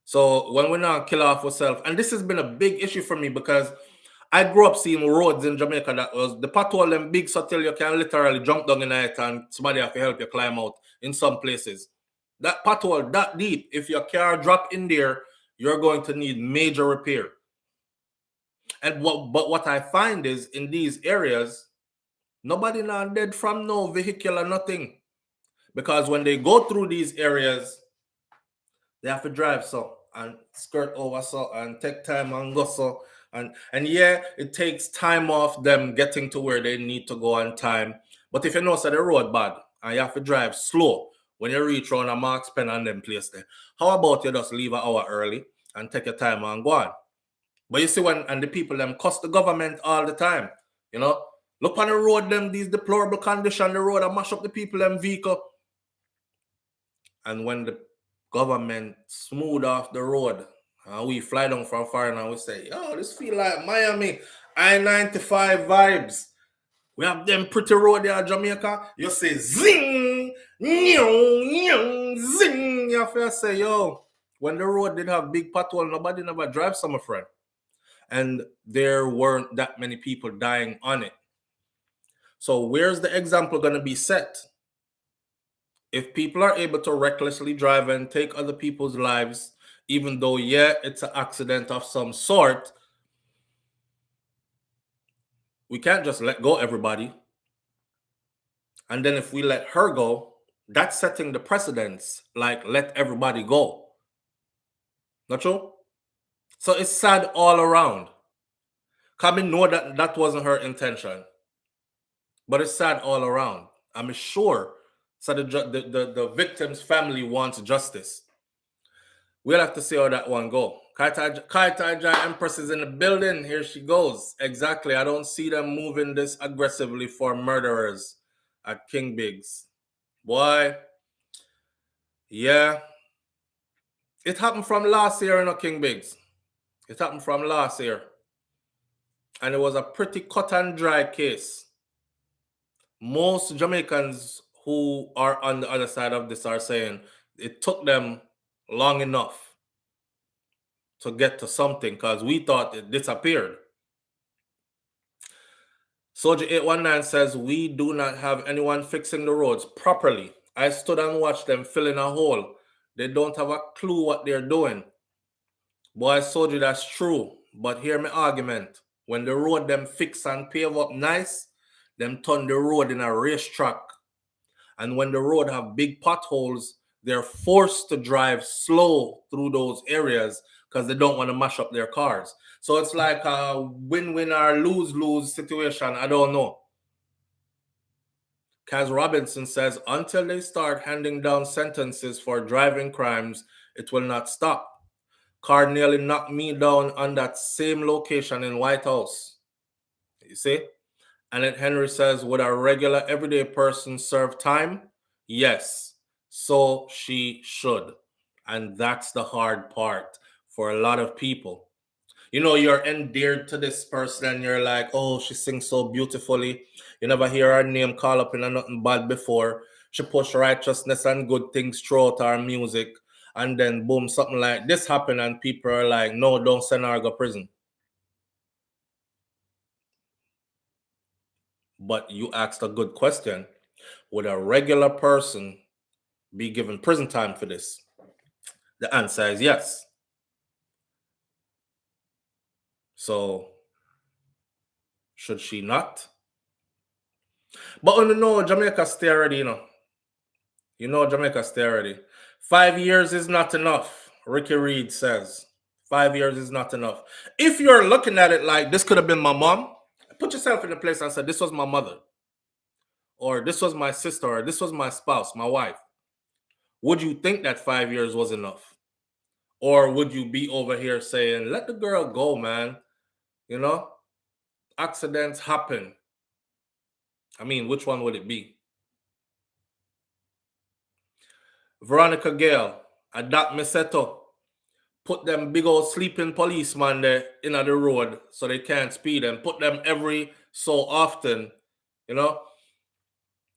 So when we now kill off ourselves, and this has been a big issue for me because I grew up seeing roads in Jamaica that was the pothole them big so till you can literally jump down in it and somebody have to help you climb out in some places. That pothole that deep, if your car drop in there, you're going to need major repair. And what I find is in these areas, nobody now dead from no vehicle or nothing. Because when they go through these areas, they have to drive so and skirt over so and take time and go so. And yeah, it takes time off them getting to where they need to go on time. But if you know so the road bad and you have to drive slow when you reach around a Marks Pen and them place there, how about you just leave an hour early and take your time and go on? But you see when and the people them cuss the government all the time, you know, look on the road them these deplorable condition the road and mash up the people them vehicle. And when the government smooth off the road, we fly down from far and we say, oh, this feel like Miami, I-95 vibes. We have them pretty road there in Jamaica. You say zing, zing. You have to say, yo, when the road did have big pothole, nobody never drive some friend. And there weren't that many people dying on it. So where's the example going to be set? If people are able to recklessly drive and take other people's lives, even though, yeah, it's an accident of some sort, we can't just let go everybody. And then if we let her go, that's setting the precedence, like let everybody go. Not true? So it's sad all around. Because I know that that wasn't her intention. But it's sad all around. I'm sure so the victim's family wants justice. We'll have to see how that one go. Kaita Empress is in the building. Here she goes. Exactly. I don't see them moving this aggressively for murderers at King Biggs. Boy. Yeah. It happened from last year in King Biggs. It happened from last year. And it was a pretty cut and dry case. Most Jamaicans who are on the other side of this are saying it took them long enough to get to something because we thought it disappeared. Soldier 819 says, we do not have anyone fixing the roads properly. I stood and watched them fill in a hole. They don't have a clue what they're doing. Boy, Soldier, that's true. But hear my argument. When the road them fix and pave up nice, them turn the road in a racetrack. And when the road have big potholes, they're forced to drive slow through those areas because they don't want to mash up their cars. So it's like a win-win or lose-lose situation. I don't know. Kaz Robinson says, until they start handing down sentences for driving crimes, it will not stop. Car nearly knocked me down on that same location in White House. You see? And then Henry says, would a regular everyday person serve time? Yes. So she should. And that's the hard part for a lot of people. You know, you're endeared to this person and you're like, oh, she sings so beautifully. You never hear her name called up in a nothing bad before. She push righteousness and good things throughout her music. And then boom, something like this happened and people are like, no, don't send her to prison. But you asked a good question. Would a regular person be given prison time for this? The answer is yes. So, should she not? But you know, Jamaica stay ready, you know. You know, Jamaica stay ready. 5 years is not enough, Ricky Reed says. 5 years is not enough. If you're looking at it like this could have been my mom, put yourself in a place and say, this was my mother. Or this was my sister, or this was my spouse, my wife. Would you think that 5 years was enough? Or would you be over here saying, let the girl go, man? You know, accidents happen. I mean, which one would it be? Veronica Gale, Adak Meseto, put them big old sleeping policemen there in the road so they can't speed and put them every so often, you know?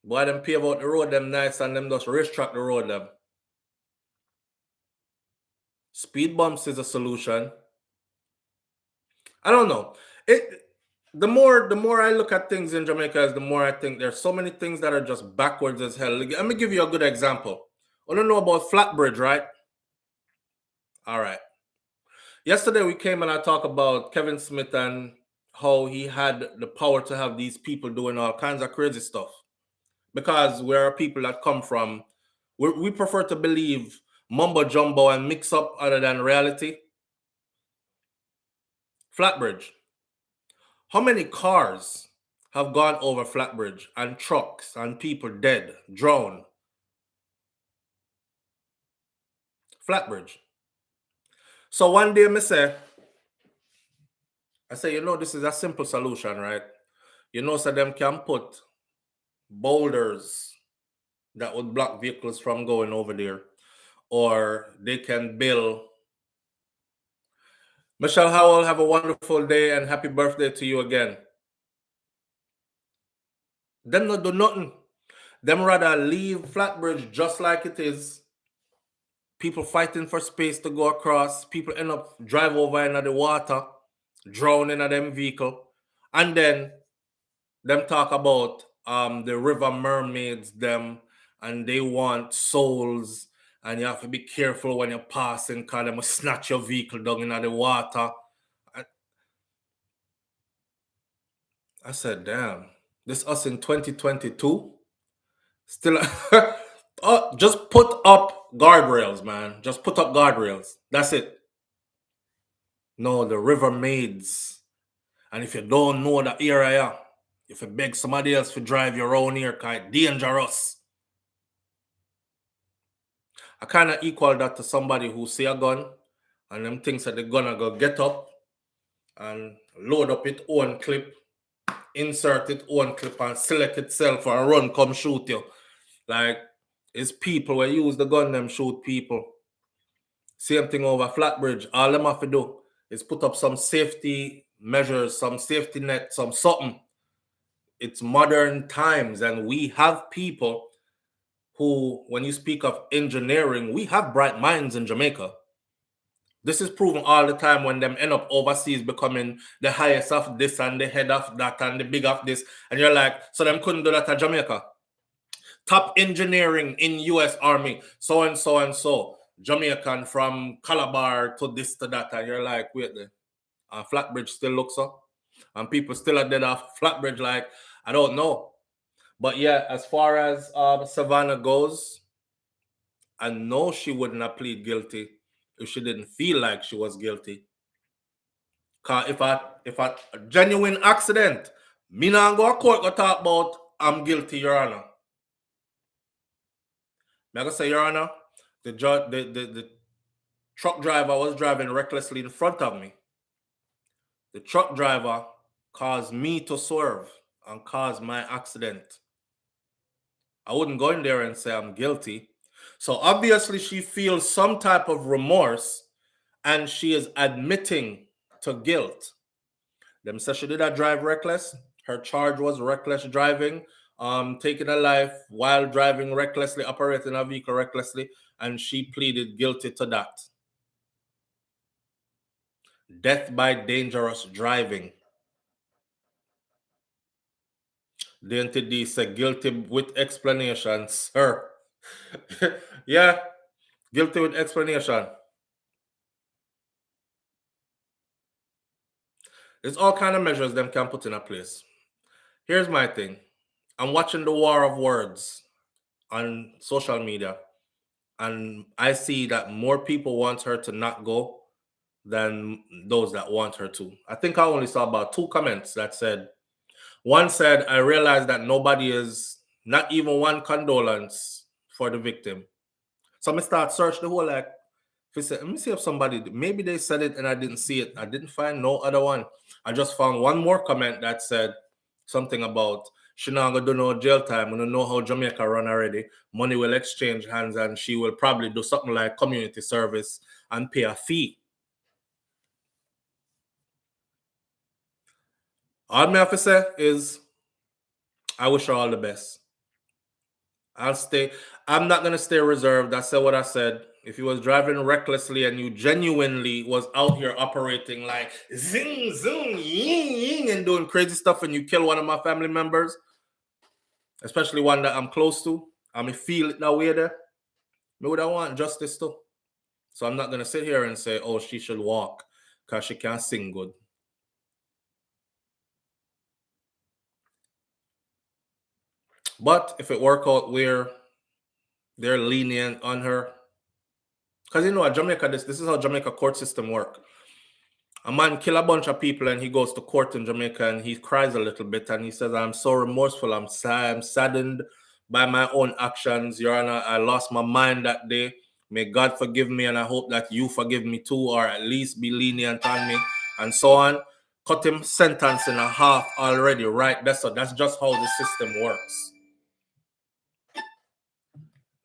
Boy, them pave out the road them nice and them just racetrack the road them. Speed bumps is a solution. I don't know. The more I look at things in Jamaica, is the more I think there's so many things that are just backwards as hell. Let me give you a good example. I don't know about Flatbridge, right? All right. Yesterday we came and I talked about Kevin Smith and how he had the power to have these people doing all kinds of crazy stuff. Because we're people that come from, we prefer to believe mumbo jumbo and mix up other than reality. Flatbridge. How many cars have gone over Flatbridge and trucks and people dead, drowned? Flatbridge. So one day I say, this is a simple solution, right? So them can put boulders that would block vehicles from going over there. Or they can build. Michelle Howell, have a wonderful day and happy birthday to you again. Them not do nothing. Them rather leave Flatbridge just like it is. People fighting for space to go across. People end up drive over into the water, drowning in them vehicle. And then them talk about the river mermaids, them, and they want souls. And you have to be careful when you're passing because they must snatch your vehicle down in the water. I said, damn, this us in 2022? Still, just put up guardrails, man. Just put up guardrails. That's it. No, the river maids. And if you don't know the area, if you beg somebody else to drive your own here, because it's dangerous. I kind of equal that to somebody who see a gun and them thinks that they're gonna go get up and load up its own clip, insert its own clip and select itself and run come shoot you. Like, it's people who use the gun, them shoot people. Same thing over Flatbridge. All them have to do is put up some safety measures, some safety net, some something. It's modern times, and we have people who, when you speak of engineering, we have bright minds in Jamaica. This is proven all the time when them end up overseas becoming the highest of this and the head of that and the big of this. And you're like, so them couldn't do that at Jamaica. Top engineering in US Army, so and so and so. Jamaican from Calabar to this to that. And you're like, wait there. Flatbridge still looks up. And people still are dead off Flatbridge like, I don't know. But yeah, as far as Savannah goes, I know she wouldn't have pleaded guilty if she didn't feel like she was guilty. Cause if a genuine accident, me not go to court go talk about I'm guilty, Your Honor. I'm gonna say, Your Honor, the truck driver was driving recklessly in front of me. The truck driver caused me to swerve and caused my accident. I wouldn't go in there and say I'm guilty. So obviously she feels some type of remorse and she is admitting to guilt. Them say she did a drive reckless. Her charge was reckless driving, taking a life while driving recklessly, operating a vehicle recklessly, and she pleaded guilty to that. Death by dangerous driving. The entity said guilty with explanation, sir. Yeah, guilty with explanation. There's all kind of measures them can put in a place. Here's my thing. I'm watching the war of words on social media, and I see that more people want her to not go than those that want her to. I think I only saw about 2 comments that said, one said, I realized that nobody is, not even one condolence for the victim. So I start search the whole like, let me see if somebody, maybe they said it and I didn't see it. I didn't find no other one. I just found one more comment that said something about she not gonna do no jail time. We don't know how Jamaica run already. Money will exchange hands and she will probably do something like community service and pay a fee. All I have to say is I wish her all the best. I'll stay. I'm not gonna stay reserved. I said what I said. If you was driving recklessly and you genuinely was out here operating like zing, zoom, ying, ying, and doing crazy stuff, and you kill one of my family members, especially one that I'm close to, I may feel it that way there. Me would I want justice too. So I'm not gonna sit here and say, oh, she should walk because she can't sing good. But if it work out where they're lenient on her, because you know at Jamaica, this is how Jamaica court system work. A man kill a bunch of people and he goes to court in Jamaica and he cries a little bit and he says, I'm so remorseful. I'm saddened by my own actions. Your Honor, I lost my mind that day. May God forgive me and I hope that you forgive me too, or at least be lenient on me, and so on. Cut him sentence in a half already, right? That's just how the system works.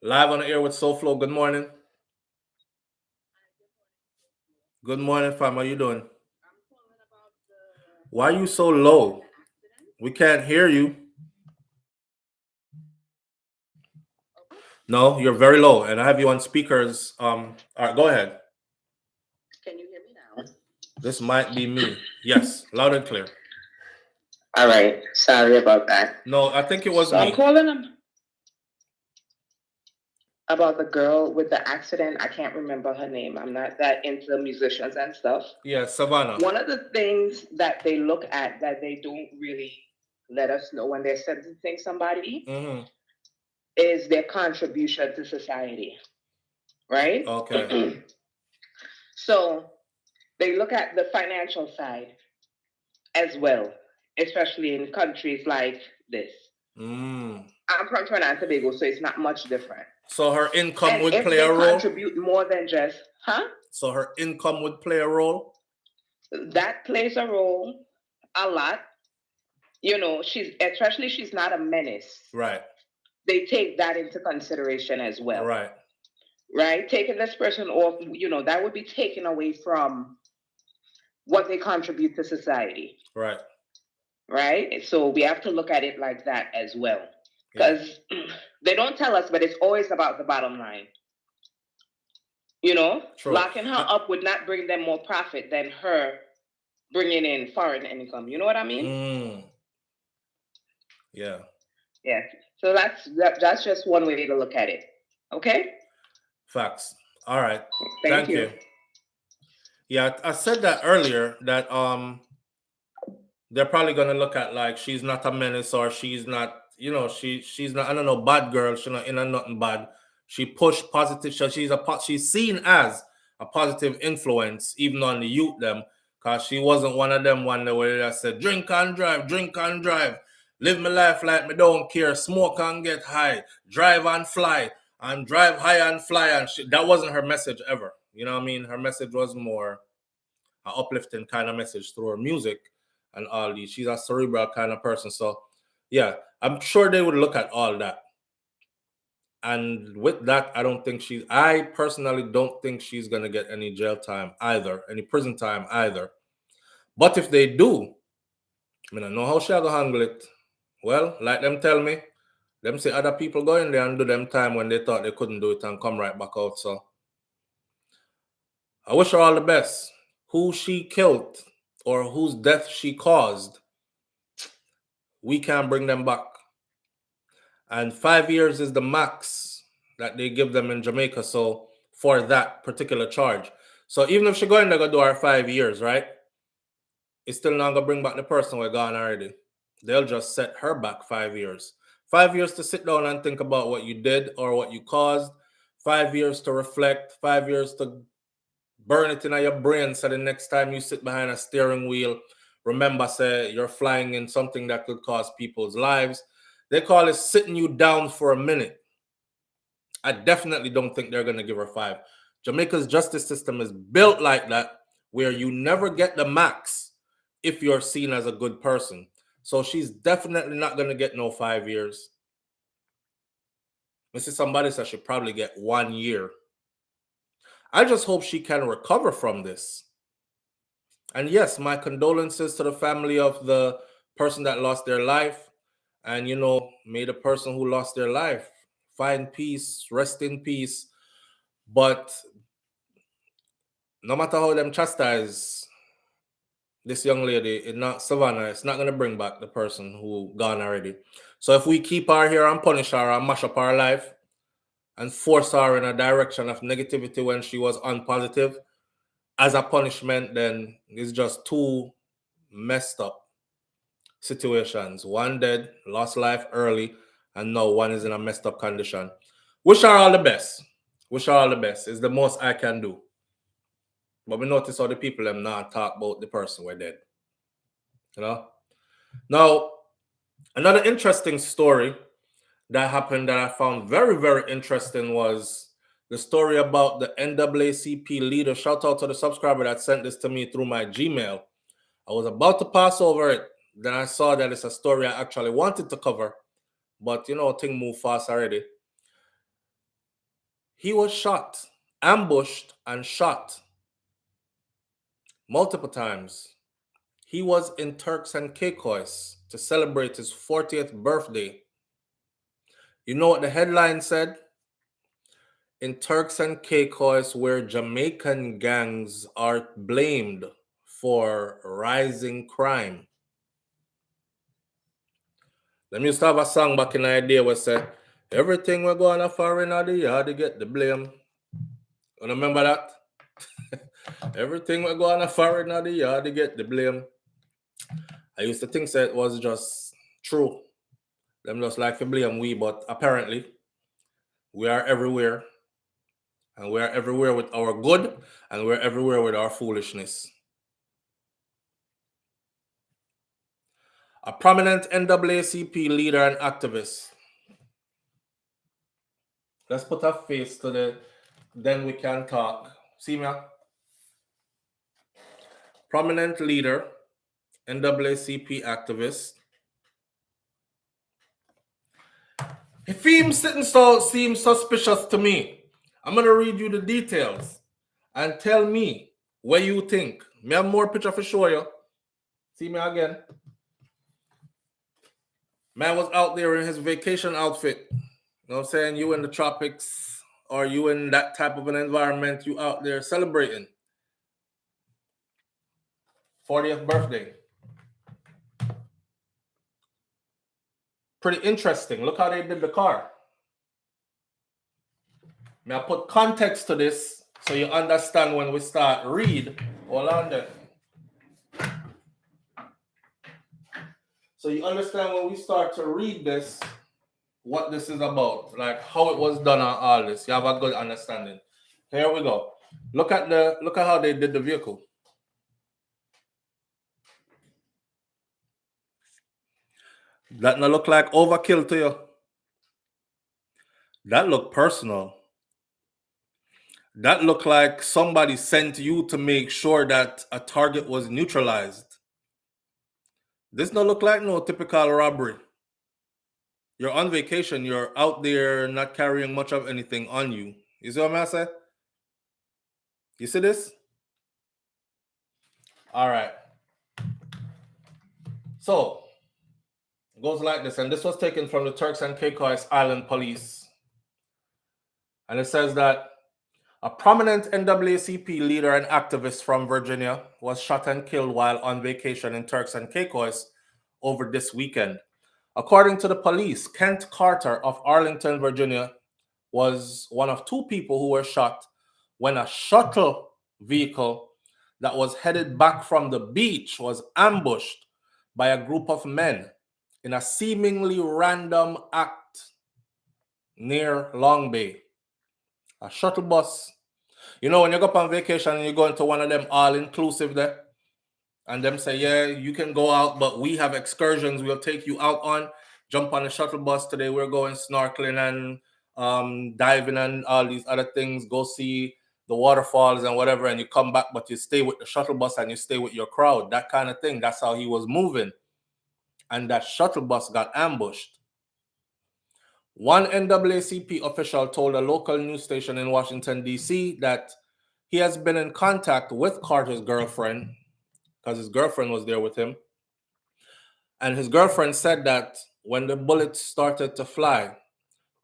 Live on the air with SouFLo. Good morning. Good morning, fam. How you doing? Why are you so low? We can't hear you. No, you're very low, and I have you on speakers. All right, go ahead. Can you hear me now? This might be me. Yes, loud and clear. All right. Sorry about that. No, I think it was So me. I'm calling them about the girl with the accident. I can't remember her name. I'm not that into musicians and stuff. Yeah, Savannah. One of the things that they look at that they don't really let us know when they're sentencing somebody is their contribution to society, right? Okay. So they look at the financial side as well, especially in countries like this. I'm from Trinidad and Tobago, so it's not much different. So her income And would if play they a role? contribute more than just, So her income would play a role? That plays a role a lot. You know, she's not a menace. Right. They take that into consideration as well. Right. Right? Taking this person off, you know, that would be taken away from what they contribute to society. Right. Right? So we have to look at it like that as well. Because they don't tell us, but it's always about the bottom line. You know, True. Locking her up would not bring them more profit than her bringing in foreign income. You know what I mean? Yeah. Yeah. So that's just one way to look at it. Okay? Facts. All right. Thank you. Yeah, I said that earlier that they're probably gonna look at like she's not a menace or she's not, you know, she's not, I don't know, bad girl. She's not in a nothing bad. She pushed positive. So she's seen as a positive influence even on the youth them, because she wasn't one of them one day where they said drink and drive, live my life like me don't care, smoke and get high, drive and fly, and drive high and fly, and that wasn't her message ever. You know what I mean? Her message was more an uplifting kind of message through her music and all these. She's a cerebral kind of person. So yeah, I'm sure they would look at all that. And with that, I personally don't think she's gonna get any jail time either, any prison time either. But if they do, I don't know how she'll go handle it. Well, like them tell me, them say other people go in there and do them time when they thought they couldn't do it and come right back out. So I wish her all the best. Who she killed or whose death she caused, we can't bring them back. And 5 years is the max that they give them in Jamaica. So for that particular charge. So even if she go in there, go do her 5 years, right? It's still not gonna bring back the person we're gone already. They'll just set her back 5 years. 5 years to sit down and think about what you did or what you caused. 5 years to reflect. 5 years to burn it in your brain so the next time you sit behind a steering wheel, remember, say you're flying in something that could cost people's lives. They call it sitting you down for a minute. I definitely don't think they're going to give her 5. Jamaica's justice system is built like that, where you never get the max if you're seen as a good person. So she's definitely not going to get no 5 years. Mrs. Somebody said she'll probably get 1 year. I just hope she can recover from this. And yes, my condolences to the family of the person that lost their life. And, you know, may the person who lost their life find peace, rest in peace. But no matter how them chastise this young lady, it's not Savannah, it's not going to bring back the person who gone already. So if we keep her here and punish her and mash up her life and force her in a direction of negativity when she was unpositive as a punishment, then it's just two messed up situations. One dead, lost life early, and now one is in a messed up condition. Wish her all the best. Wish her all the best. It's the most I can do. But we notice how the people them not talk about the person we're dead. You know? Now, another interesting story that happened that I found very, very interesting was the story about the NAACP leader. Shout out to the subscriber that sent this to me through my Gmail. I was about to pass over it. Then I saw that it's a story I actually wanted to cover. But, you know, things move fast already. He was shot, ambushed and shot multiple times. He was in Turks and Caicos to celebrate his 40th birthday. You know what the headline said? In Turks and Caicos, where Jamaican gangs are blamed for rising crime. Let me start a song back in the day where said, everything we're going to foreign or the yard to get the blame. You remember that? Everything we're going to foreign or the yard to get the blame. I used to think that it was just true. Them just like to blame we, but apparently we are everywhere. And we are everywhere with our good, and we're everywhere with our foolishness. A prominent NAACP leader and activist. Let's put a face to the, then we can talk. See me? Prominent leader, NAACP activist. If he seems suspicious to me, I'm going to read you the details and tell me what you think. Me have more picture for show you. See me again. Man was out there in his vacation outfit. You know what I'm saying? You in the tropics or you in that type of an environment, you out there celebrating. 40th birthday. Pretty interesting. Look how they did the car. May I put context to this so you understand when we start read. Hold on there. So you understand when we start to read this, what this is about, like how it was done on all this. You have a good understanding. Here we go. Look at how they did the vehicle. That not look like overkill to you. That look personal. That look like somebody sent you to make sure that a target was neutralized. This don't look like no typical robbery. You're on vacation. You're out there not carrying much of anything on you. You see what I'm saying? You see this? All right. So, it goes like this. And this was taken from the Turks and Caicos Island Police. And it says that a prominent NAACP leader and activist from Virginia was shot and killed while on vacation in Turks and Caicos over this weekend. According to the police, Kent Carter of Arlington, Virginia, was one of two people who were shot when a shuttle vehicle that was headed back from the beach was ambushed by a group of men in a seemingly random act near Long Bay. A shuttle bus. You know, when you go up on vacation and you go into one of them all-inclusive there, and them say, yeah, you can go out, but we have excursions we'll take you out on. Jump on the shuttle bus today. We're going snorkeling and diving and all these other things. Go see the waterfalls and whatever, and you come back, but you stay with the shuttle bus and you stay with your crowd. That kind of thing. That's how he was moving. And that shuttle bus got ambushed. One NAACP official told a local news station in Washington, D.C. that he has been in contact with Carter's girlfriend, because his girlfriend was there with him. And his girlfriend said that when the bullets started to fly,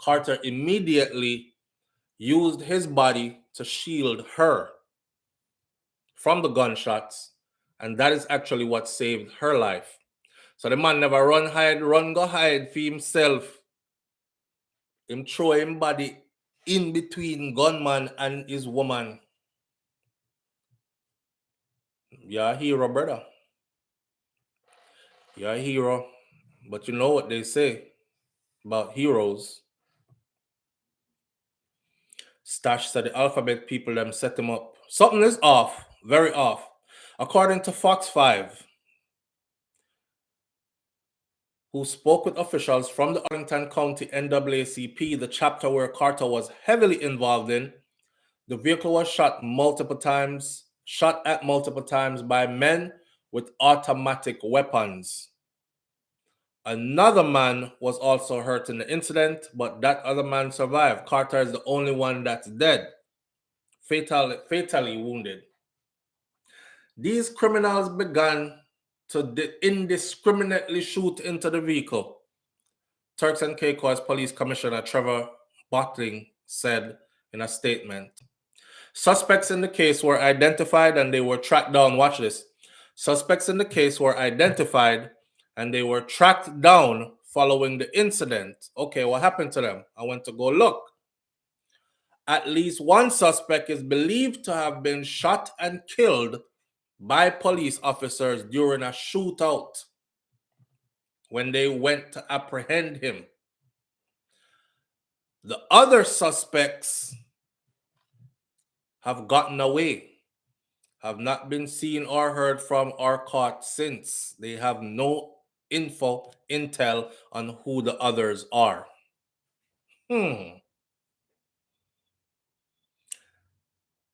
Carter immediately used his body to shield her from the gunshots, and that is actually what saved her life. So the man never run go hide for himself. Him throw him body in between gunman and his woman. You're a hero, brother. You're a hero. But you know what they say about heroes. Stash said the alphabet people them set him up. Something is off, very off. According to Fox 5, who spoke with officials from the Arlington County NAACP, the chapter where Carter was heavily involved in, the vehicle was shot at multiple times by men with automatic weapons. Another man was also hurt in the incident, but that other man survived. Carter is the only one that's dead, fatally wounded. These criminals began to indiscriminately shoot into the vehicle. Turks and Caicos Police Commissioner Trevor Bottling said in a statement. Suspects in the case were identified and they were tracked down. Watch this. Suspects in the case were identified and they were tracked down following the incident. Okay, what happened to them? I went to go look. At least one suspect is believed to have been shot and killed by police officers during a shootout when they went to apprehend him. The other suspects have gotten away, have not been seen or heard from or caught since. They have no intel on who the others are.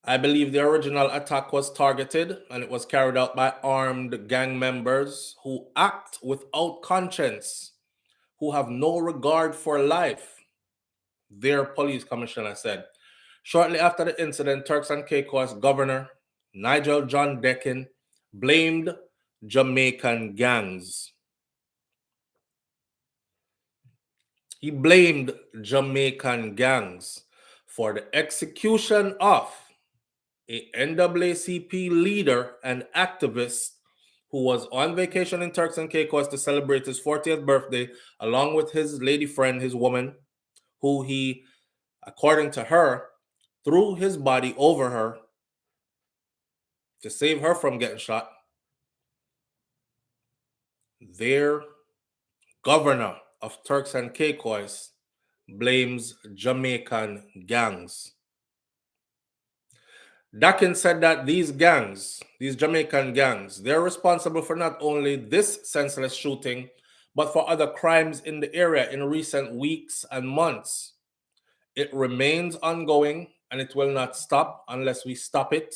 I believe the original attack was targeted and it was carried out by armed gang members who act without conscience, who have no regard for life, their police commissioner said. Shortly after the incident, Turks and Caicos Governor Nigel John Deckin blamed Jamaican gangs. He blamed Jamaican gangs for the execution of a NAACP leader and activist who was on vacation in Turks and Caicos to celebrate his 40th birthday, along with his lady friend, his woman, who he, according to her, threw his body over her to save her from getting shot. Their governor of Turks and Caicos blames Jamaican gangs. Dakin said that these Jamaican gangs, they're responsible for not only this senseless shooting, but for other crimes in the area in recent weeks and months. It remains ongoing and it will not stop unless we stop it.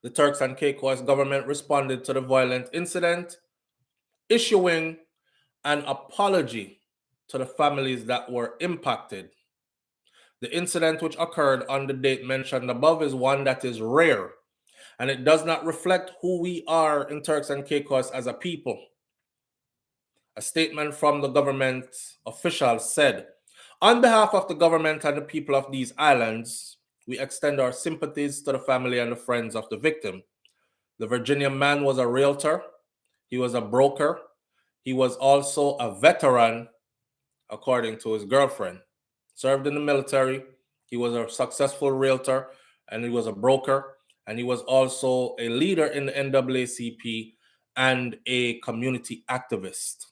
The Turks and Caicos government responded to the violent incident, issuing an apology to the families that were impacted. The incident, which occurred on the date mentioned above, is one that is rare, and it does not reflect who we are in Turks and Caicos as a people. A statement from the government officials said, "On behalf of the government and the people of these islands, we extend our sympathies to the family and the friends of the victim. The Virginian man was a realtor. He was a broker. He was also a veteran, according to his girlfriend. Served in the military. He was a successful realtor, and he was a broker, and he was also a leader in the NAACP and a community activist.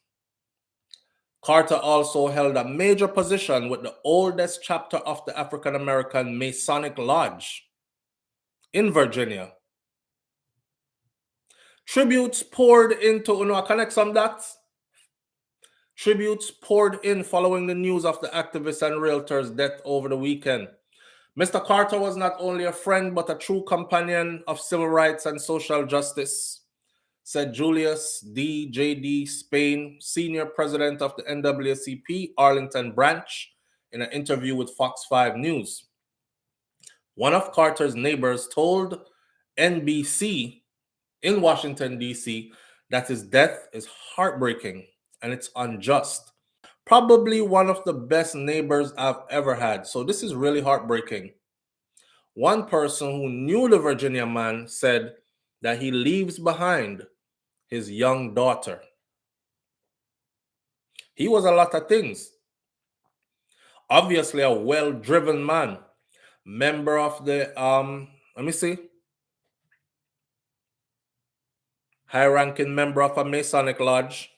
Carter also held a major position with the oldest chapter of the African American Masonic Lodge in Virginia. Tributes poured into, connect some dots. Tributes poured in following the news of the activist and realtor's death over the weekend. Mr. Carter was not only a friend, but a true companion of civil rights and social justice, said Julius D. J.D. Spain, senior president of the NAACP Arlington branch, in an interview with Fox 5 News. One of Carter's neighbors told NBC in Washington, D.C., that his death is heartbreaking and it's unjust. Probably one of the best neighbors I've ever had. So this is really heartbreaking. One person who knew the Virginia man said that he leaves behind his young daughter. He was a lot of things. Obviously a well-driven man, member of the let me see, high-ranking member of a Masonic lodge,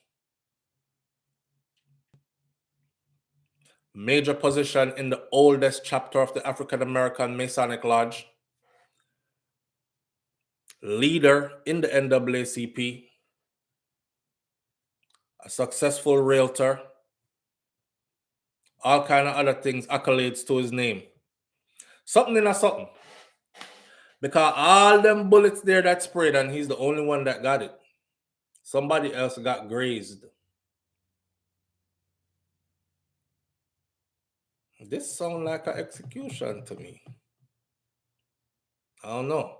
major position in the oldest chapter of the African American Masonic Lodge, leader in the NAACP, a successful realtor, all kind of other things, accolades to his name. Something in a something. Because all them bullets there that sprayed, and he's the only one that got it. Somebody else got grazed. This sounds like an execution to me. I don't know.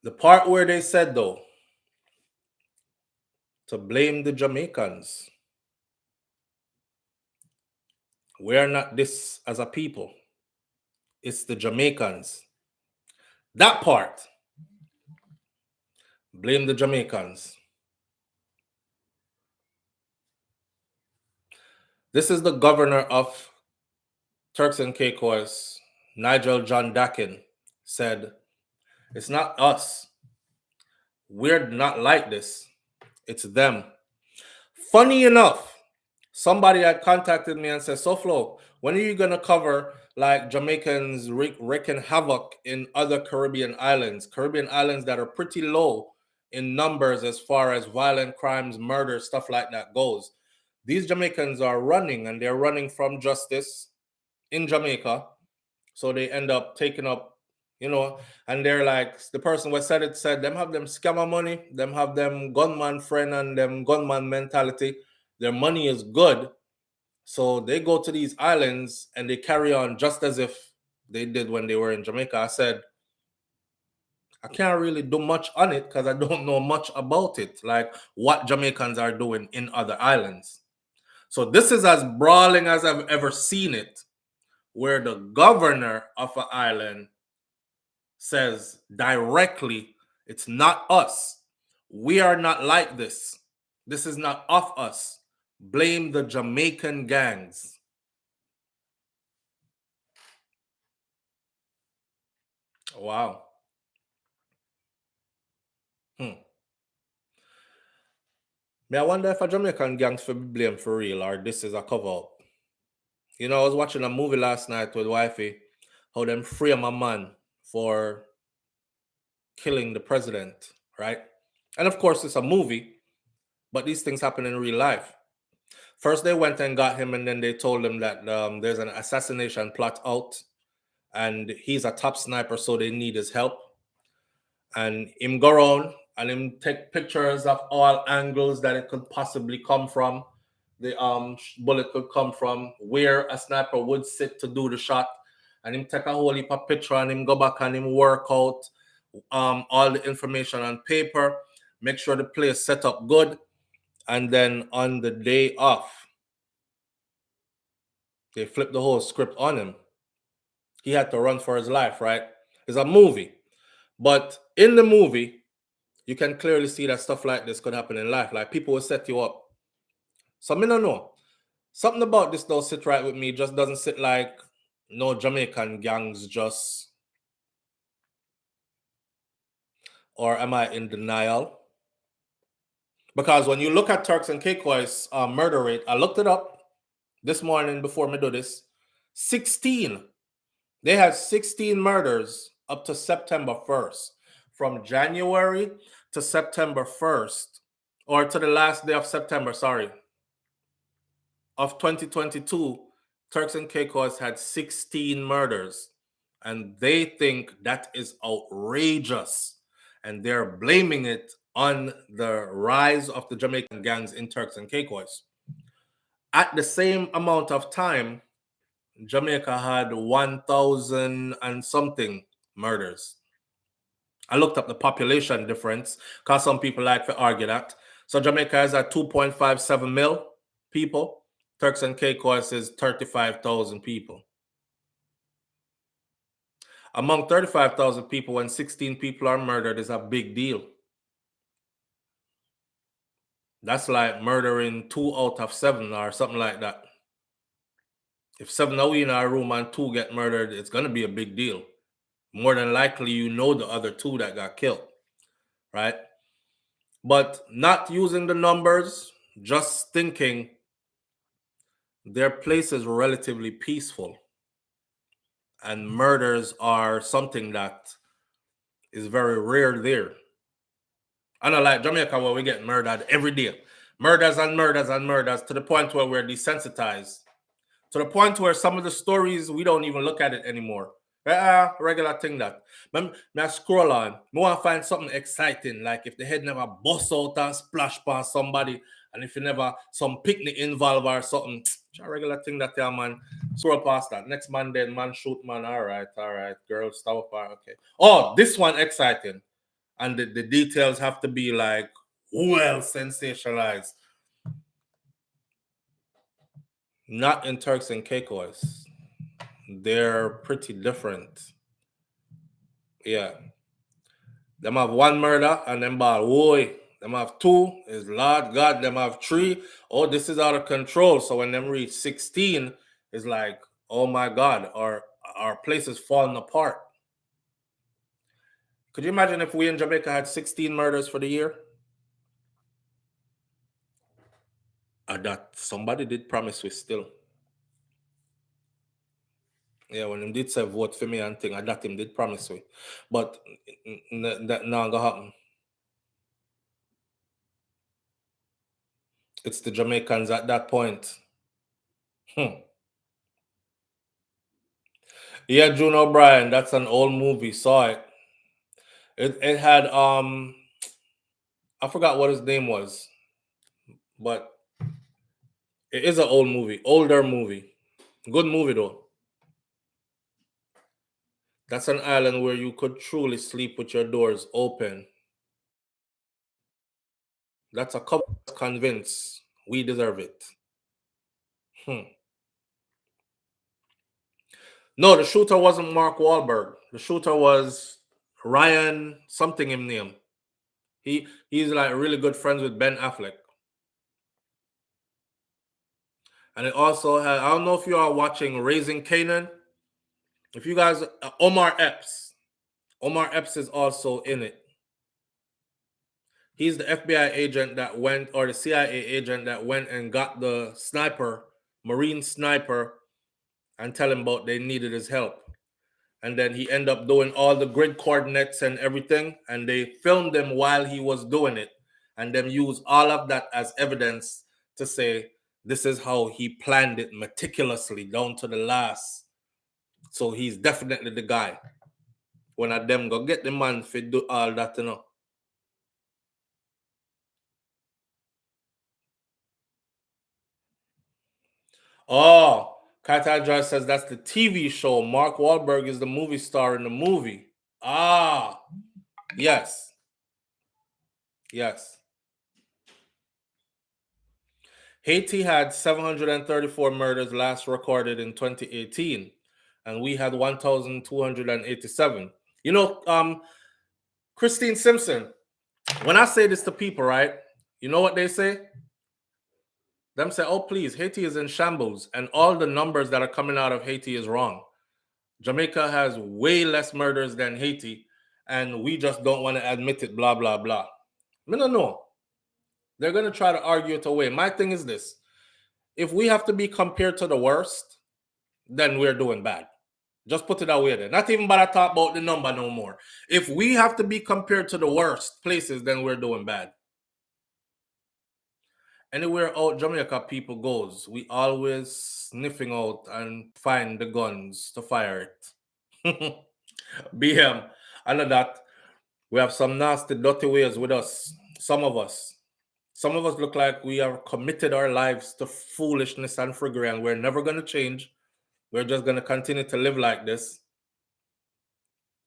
The part where they said, though, to blame the Jamaicans. We are not this as a people. It's the Jamaicans. That part. Blame the Jamaicans. This is the governor of Turks and Caicos, Nigel John Dakin, said, it's not us. We're not like this. It's them. Funny enough, somebody had contacted me and said, SouFLo, when are you going to cover like Jamaicans wreaking havoc in other Caribbean islands that are pretty low in numbers as far as violent crimes, murder, stuff like that goes. These Jamaicans are running, and they're running from justice in Jamaica. So they end up taking up, and they're like, the person who said it said, them have them scammer money, them have them gunman friend and them gunman mentality. Their money is good. So they go to these islands and they carry on just as if they did when they were in Jamaica. I said, I can't really do much on it because I don't know much about it, like what Jamaicans are doing in other islands. So this is as brawling as I've ever seen it, where the governor of an island says directly, it's not us. We are not like this. This is not of us. Blame the Jamaican gangs. Wow. I wonder if a Jamaican gangs for blame for real, or this is a cover-up. I was watching a movie last night with wifey, how them frame a man for killing the president, right? And of course, it's a movie, but these things happen in real life. First, they went and got him, and then they told him that there's an assassination plot out, and he's a top sniper, so they need his help. And him go around and him take pictures of all angles that it could possibly come from. The bullet could come from, where a sniper would sit to do the shot, and him take a whole heap of picture and him go back and him work out all the information on paper, make sure the place set up good, and then on the day off, they flipped the whole script on him. He had to run for his life, right? It's a movie. But in the movie, you can clearly see that stuff like this could happen in life. Like, people will set you up. So I don't know. Something about this don't sit right with me. Just doesn't sit like no Jamaican gangs just... Or am I in denial? Because when you look at Turks and Caicos murder rate, I looked it up this morning before me do this. 16. They had 16 murders up to September 1st. From January to September 1st, or to the last day of September, of 2022, Turks and Caicos had 16 murders. And they think that is outrageous. And they're blaming it on the rise of the Jamaican gangs in Turks and Caicos. At the same amount of time, Jamaica had 1,000 and something murders. I looked up the population difference because some people like to argue that. So Jamaica is at 2.57 mil people. Turks and Caicos is 35,000 people. Among 35,000 people, when 16 people are murdered, is a big deal. That's like murdering 2 out of 7 or something like that. If 7 are in our room and 2 get murdered, it's going to be a big deal. More than likely, you know the other 2 that got killed, right? But not using the numbers, just thinking their place is relatively peaceful. And murders are something that is very rare there. I know, like Jamaica, where we get murdered every day. Murders and murders and murders, to the point where we're desensitized. To the point where some of the stories, we don't even look at it anymore. Regular thing that. I scroll on. I want to find something exciting, like if the head never bust out and splash past somebody, and if you never some picnic involved or something. It's a regular thing that man. Scroll past that. Next man then, man shoot man. All right. Girl, stop. Okay. Oh, this one exciting. And the details have to be like well sensationalized. Not in Turks and Caicos. They're pretty different. Yeah. Them have 1 murder and them ball. Whoa. Them have 2 is Lord God. Them have 3. Oh, this is out of control. So when them reach 16, it's like, oh my God, our place is falling apart. Could you imagine if we in Jamaica had 16 murders for the year? That somebody did promise we still. Yeah, when him did say vote for me and thing, that him did promise we. But that not gonna happen. It's the Jamaicans at that point. Yeah, June O'Brien, that's an old movie. Saw it. It had I forgot what his name was, but it is an old movie, older movie. Good movie though. That's an island where you could truly sleep with your doors open. That's a couple convinced we deserve it. No, the shooter wasn't Mark Wahlberg. The shooter was Ryan something him name. He's like really good friends with Ben Affleck. And it also had, I don't know if you are watching Raising Kanan. If you guys, Omar Epps is also in it. He's the FBI agent that went, or the CIA agent that went and got the sniper, Marine sniper, and tell him about they needed his help. And then he ended up doing all the grid coordinates and everything, and they filmed him while he was doing it, and then use all of that as evidence to say this is how he planned it meticulously down to the last. So he's definitely the guy. When I them go get the man for do all that, you know. Oh, Kata Joyce says that's the TV show. Mark Wahlberg is the movie star in the movie. Ah, yes. Yes. Haiti had 734 murders last recorded in 2018, and we had 1,287. You know, Christine Simpson, when I say this to people, right, you know what they say? Them say, oh, please, Haiti is in shambles, and all the numbers that are coming out of Haiti is wrong. Jamaica has way less murders than Haiti, and we just don't want to admit it, blah, blah, blah. No. They're going to try to argue it away. My thing is this. If we have to be compared to the worst, then we're doing bad. Just put it away there. Not even about to talk about the number no more. If we have to be compared to the worst places, then we're doing bad. Anywhere out Jamaica people goes, we always sniffing out and find the guns to fire it. BM, I know that we have some nasty, dirty ways with us. Some of us look like we have committed our lives to foolishness and friggery, and we're never going to change. We're just going to continue to live like this.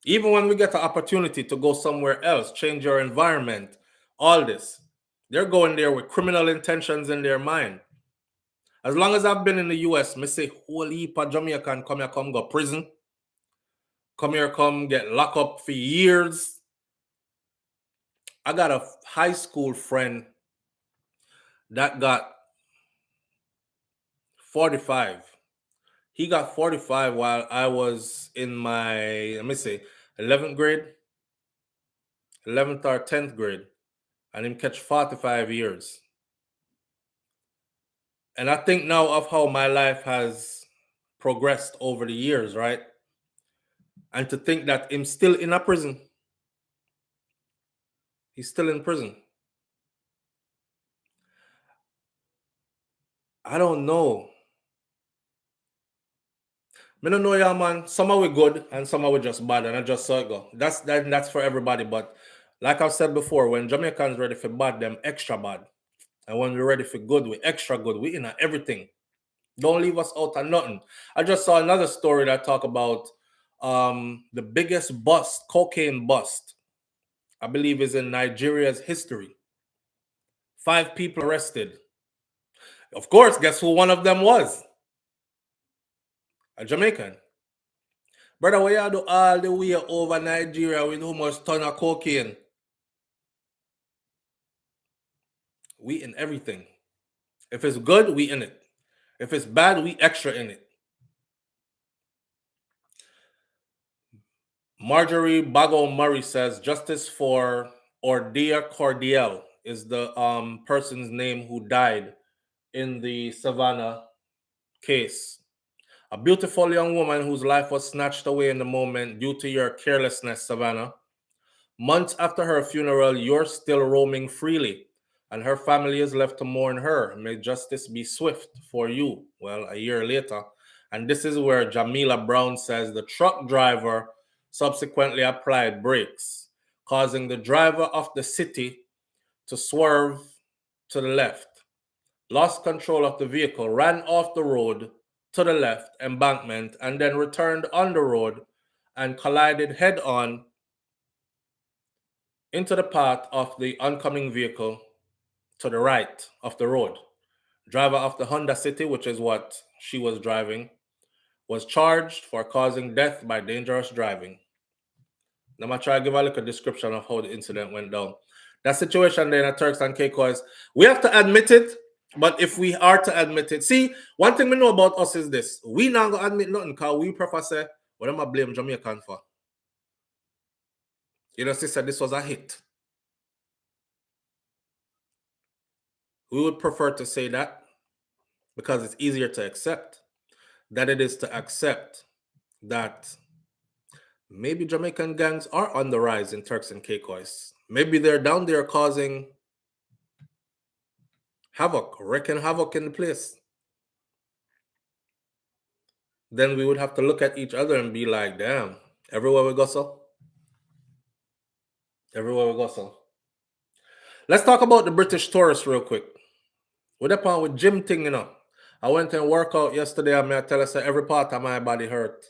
Even when we get the opportunity to go somewhere else, change your environment, all this, They're going there with criminal intentions in their mind. As long as I've been in the US, me say, whole heap of Jamaican come here, come go prison. Come here, come get locked up for years. I got a high school friend that got 45. He got 45 while I was in my, 11th grade, 11th or 10th grade, and him catch 45 years. And I think now of how my life has progressed over the years, right? And to think that him still in a prison. He's still in prison. I don't know. I don't know, yeah, man. Some are we good and some are we just bad, and I just saw it go. That's for everybody. But like I've said before, when Jamaicans ready for bad, them extra bad. And when we're ready for good, we extra good. We in everything. Don't leave us out of nothing. I just saw another story that talk about the biggest bust, cocaine bust, I believe is in Nigeria's history. 5 people arrested. Of course, guess who one of them was? A Jamaican. Brother, why you do all the way over Nigeria with how much ton of cocaine? We in everything. If it's good, we in it. If it's bad, we extra in it. Marjorie Bago Murray says justice for Ordia Cordial is the person's name who died in the Savannah case. A beautiful young woman whose life was snatched away in the moment due to your carelessness, Savannah. Months after her funeral, you're still roaming freely, and her family is left to mourn her. May justice be swift for you. Well, a year later. And this is where Jamila Brown says the truck driver subsequently applied brakes, causing the driver of the city to swerve to the left, lost control of the vehicle, ran off the road to the left embankment, and then returned on the road and collided head-on into the path of the oncoming vehicle to the right of the road. Driver of the Honda City, which is what she was driving, was charged for causing death by dangerous driving. Now I'm going to try to give a little description of how the incident went down. That situation there in Turks and Caicos, we have to admit it, but if we are to admit it, see, one thing we know about us is this. We not going to admit nothing because we prefer say, what am I blame Jamaican for? You know, sister, this was a hit. We would prefer to say that because it's easier to accept than it is to accept that maybe Jamaican gangs are on the rise in Turks and Caicos. Maybe they're down there causing havoc, wreaking havoc in the place. Then we would have to look at each other and be like, damn, everywhere we go so. Everywhere we go so. Let's talk about the British tourists real quick. What happened with gym thing, you know? I went and worked out yesterday and I tell us that every part of my body hurt.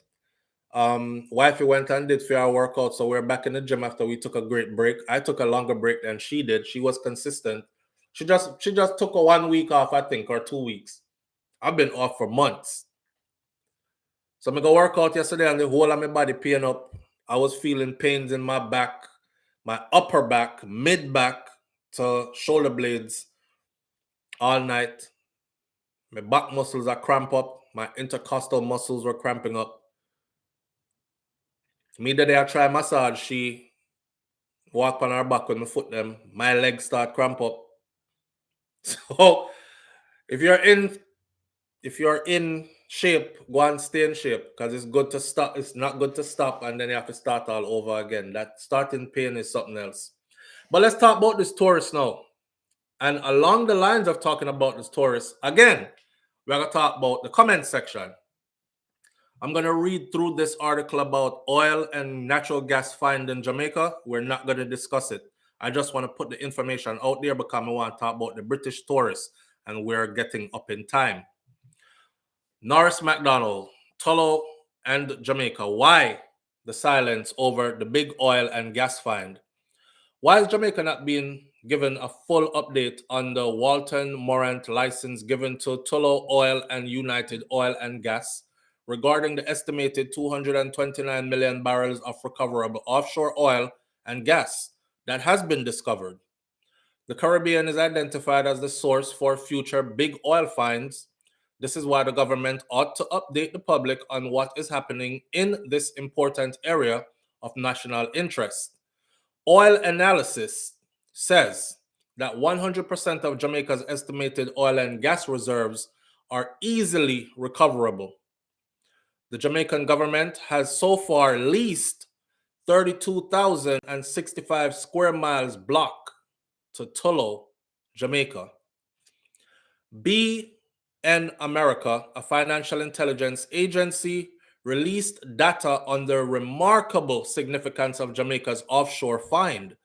Wifey went and did for our workout, so we're back in the gym after we took a great break. I took a longer break than she did. She was consistent. She just took a 1 week off, I think, or 2 weeks. I've been off for months. So I go work out yesterday and the whole of my body pain up. I was feeling pains in my back, my upper back, mid back to shoulder blades all night. My back muscles are cramp up. My intercostal muscles were cramping up. Me the day I try massage, she walk on her back with my foot them. My legs start cramp up. So if you're in shape, go and stay in shape because it's good to stop. It's not good to stop and then you have to start all over again. That starting pain is something else. But let's talk about this tourist now. And along the lines of talking about this tourist, again, we're going to talk about the comment section. I'm going to read through this article about oil and natural gas find in Jamaica. We're not going to discuss it. I just want to put the information out there because I want to talk about the British tourists and we're getting up in time. Norris MacDonald, Tullow and Jamaica. Why the silence over the big oil and gas find? Why is Jamaica not being given a full update on the Walton Morant license given to Tullow Oil and United Oil and Gas regarding the estimated 229 million barrels of recoverable offshore oil and gas that has been discovered. The Caribbean is identified as the source for future big oil finds. This is why the government ought to update the public on what is happening in this important area of national interest. Oil analysis says that 100% of Jamaica's estimated oil and gas reserves are easily recoverable. The Jamaican government has so far leased 32,065 square miles block to Tullow, Jamaica. BN America, a financial intelligence agency, released data on the remarkable significance of Jamaica's offshore find.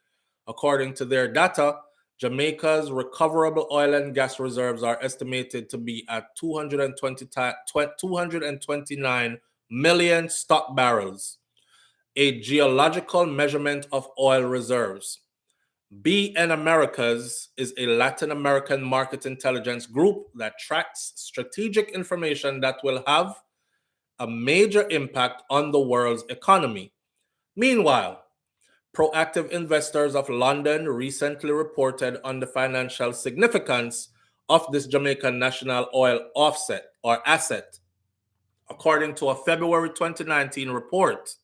According to their data, Jamaica's recoverable oil and gas reserves are estimated to be at 229 million stock barrels, a geological measurement of oil reserves. BN Americas is a Latin American market intelligence group that tracks strategic information that will have a major impact on the world's economy. Meanwhile, proactive investors of London recently reported on the financial significance of this Jamaican national oil offset or asset. According to a February 2019 report,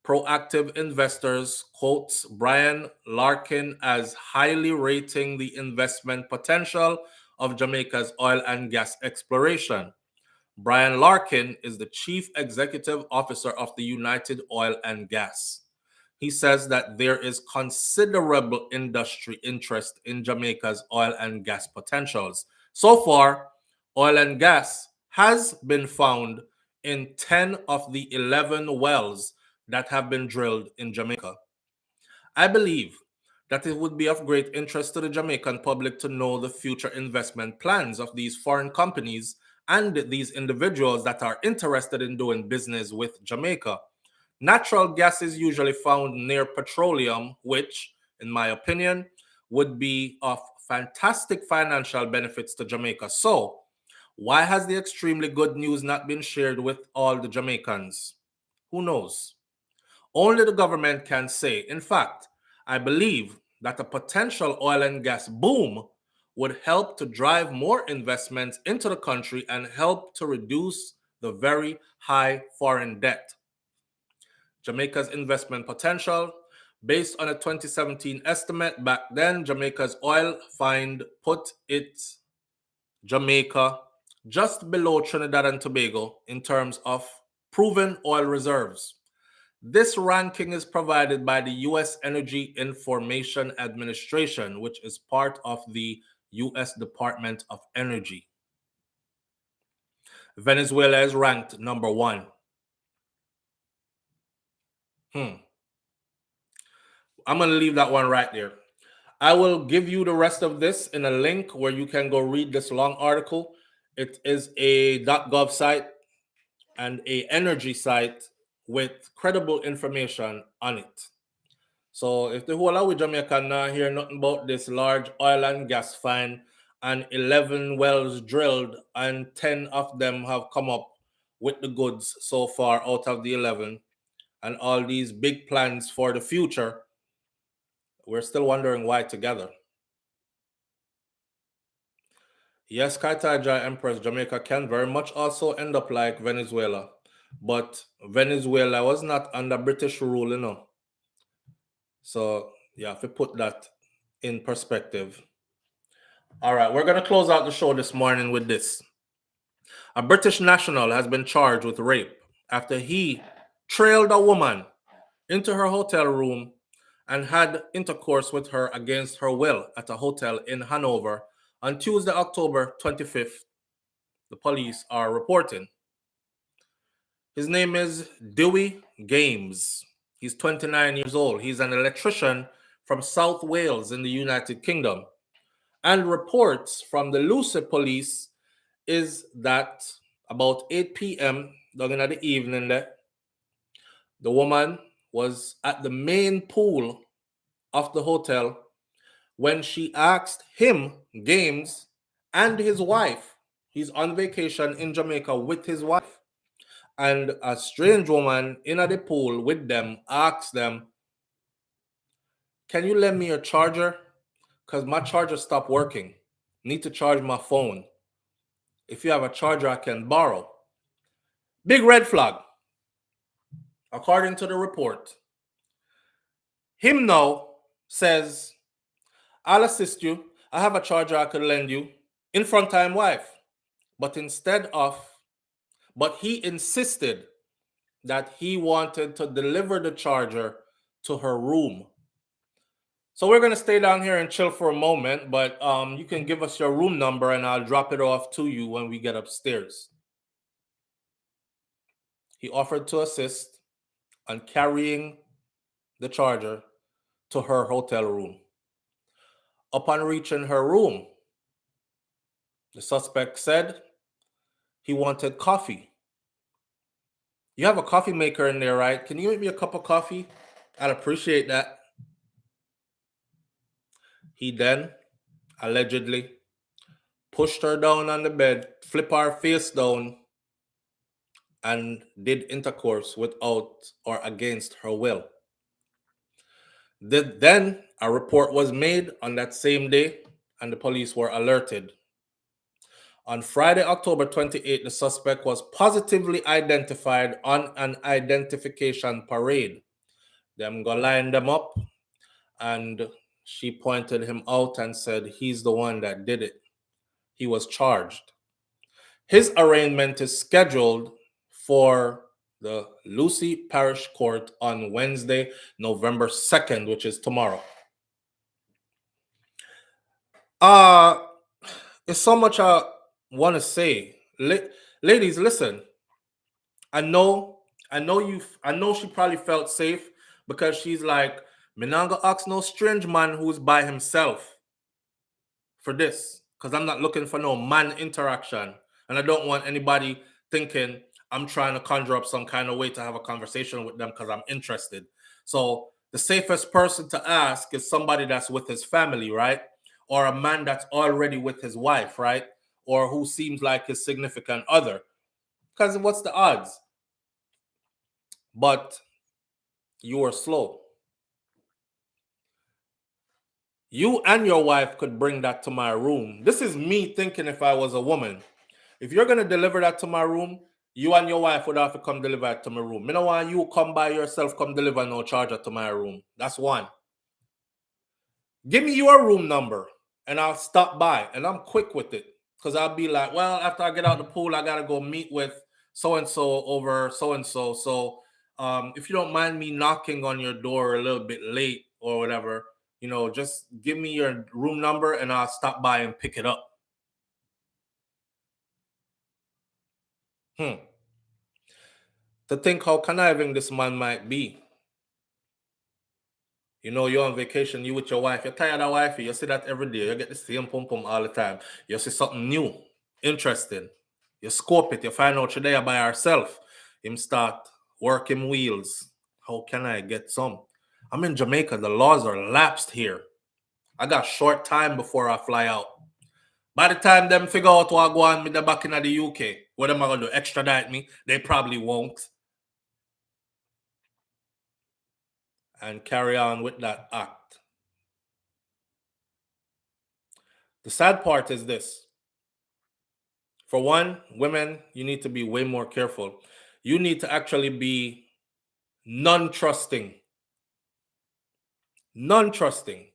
Proactive Investors quotes Brian Larkin as highly rating the investment potential of Jamaica's oil and gas exploration. Brian Larkin is the Chief Executive Officer of the United Oil and Gas. He says that there is considerable industry interest in Jamaica's oil and gas potentials. So far, oil and gas has been found in 10 of the 11 wells that have been drilled in Jamaica. I believe that it would be of great interest to the Jamaican public to know the future investment plans of these foreign companies and these individuals that are interested in doing business with Jamaica. Natural gas is usually found near petroleum, which, in my opinion, would be of fantastic financial benefits to Jamaica. So, why has the extremely good news not been shared with all the Jamaicans? Who knows? Only the government can say. In fact, I believe that a potential oil and gas boom would help to drive more investments into the country and help to reduce the very high foreign debt. Jamaica's investment potential, based on a 2017 estimate, back then Jamaica's oil find put Jamaica just below Trinidad and Tobago in terms of proven oil reserves. This ranking is provided by the U.S. Energy Information Administration, which is part of the U.S. Department of Energy. Venezuela is ranked number 1. I'm going to leave that one right there. I will give you the rest of this in a link where you can go read this long article. It is a .gov site and a energy site with credible information on it. So if the whole of Jamaica now hear nothing about this large oil and gas find and 11 wells drilled and 10 of them have come up with the goods so far out of the 11 and all these big plans for the future, we're still wondering why together. Yes, Cartagena Empress, Jamaica can very much also end up like Venezuela. But Venezuela was not under British rule, you know. So, yeah, if we put that in perspective. All right, we're going to close out the show this morning with this. A British national has been charged with rape after he trailed a woman into her hotel room and had intercourse with her against her will at a hotel in Hanover on Tuesday, October 25th, the police are reporting. His name is Dewey Games. He's 29 years old. He's an electrician from South Wales in the United Kingdom. And reports from the Lucy police is that about 8 p.m. down in the evening there, the woman was at the main pool of the hotel when she asked him, Games, and his wife, he's on vacation in Jamaica with his wife, and a strange woman in the pool with them asked them, can you lend me your charger? Because my charger stopped working. Need to charge my phone. If you have a charger, I can borrow. Big red flag. According to the report. Him now says, I'll assist you. I have a charger I could lend you in front of his wife. But he insisted that he wanted to deliver the charger to her room. So we're going to stay down here and chill for a moment, but you can give us your room number and I'll drop it off to you when we get upstairs. He offered to assist on carrying the charger to her hotel room. Upon reaching her room, the suspect said he wanted coffee. You have a coffee maker in there, right? Can you make me a cup of coffee? I'd appreciate that. He then allegedly pushed her down on the bed, flipped her face down, and did intercourse without or against her will. Then a report was made on that same day, and the police were alerted. On Friday, October 28, the suspect was positively identified on an identification parade. Them go line them up, and she pointed him out and said he's the one that did it. He was charged. His arraignment is scheduled for the Lucy Parish Court on Wednesday, November 2nd, which is tomorrow. There's so much I want to say. Ladies, listen. I know she probably felt safe because she's like, me not gonna ask no strange man who's by himself for this, because I'm not looking for no man interaction, and I don't want anybody thinking I'm trying to conjure up some kind of way to have a conversation with them because I'm interested. So the safest person to ask is somebody that's with his family, right? Or a man that's already with his wife, right? Or who seems like his significant other. Because what's the odds? But you are slow. You and your wife could bring that to my room. This is me thinking if I was a woman. If you're going to deliver that to my room, you and your wife would have to come deliver it to my room. I don't want you come by yourself, come deliver no charger to my room. That's one. Give me your room number and I'll stop by. And I'm quick with it because I'll be like, well, after I get out the pool, I got to go meet with so-and-so over so-and-so. So if you don't mind me knocking on your door a little bit late or whatever, just give me your room number and I'll stop by and pick it up. To think how conniving this man might be. You're on vacation, you with your wife, you're tired of wifey, you see that every day, you get the same pum-pum all the time. You see something new, interesting. You scope it, you find out you're there by herself. Him start working wheels. How can I get some? I'm in Jamaica, the laws are lapsed here. I got short time before I fly out. By the time them figure out what I go on with the back in the UK, what am I going to do? Extradite me? They probably won't. And carry on with that act. The sad part is this. For one, women, you need to be way more careful. You need to actually be non-trusting. Non-trusting.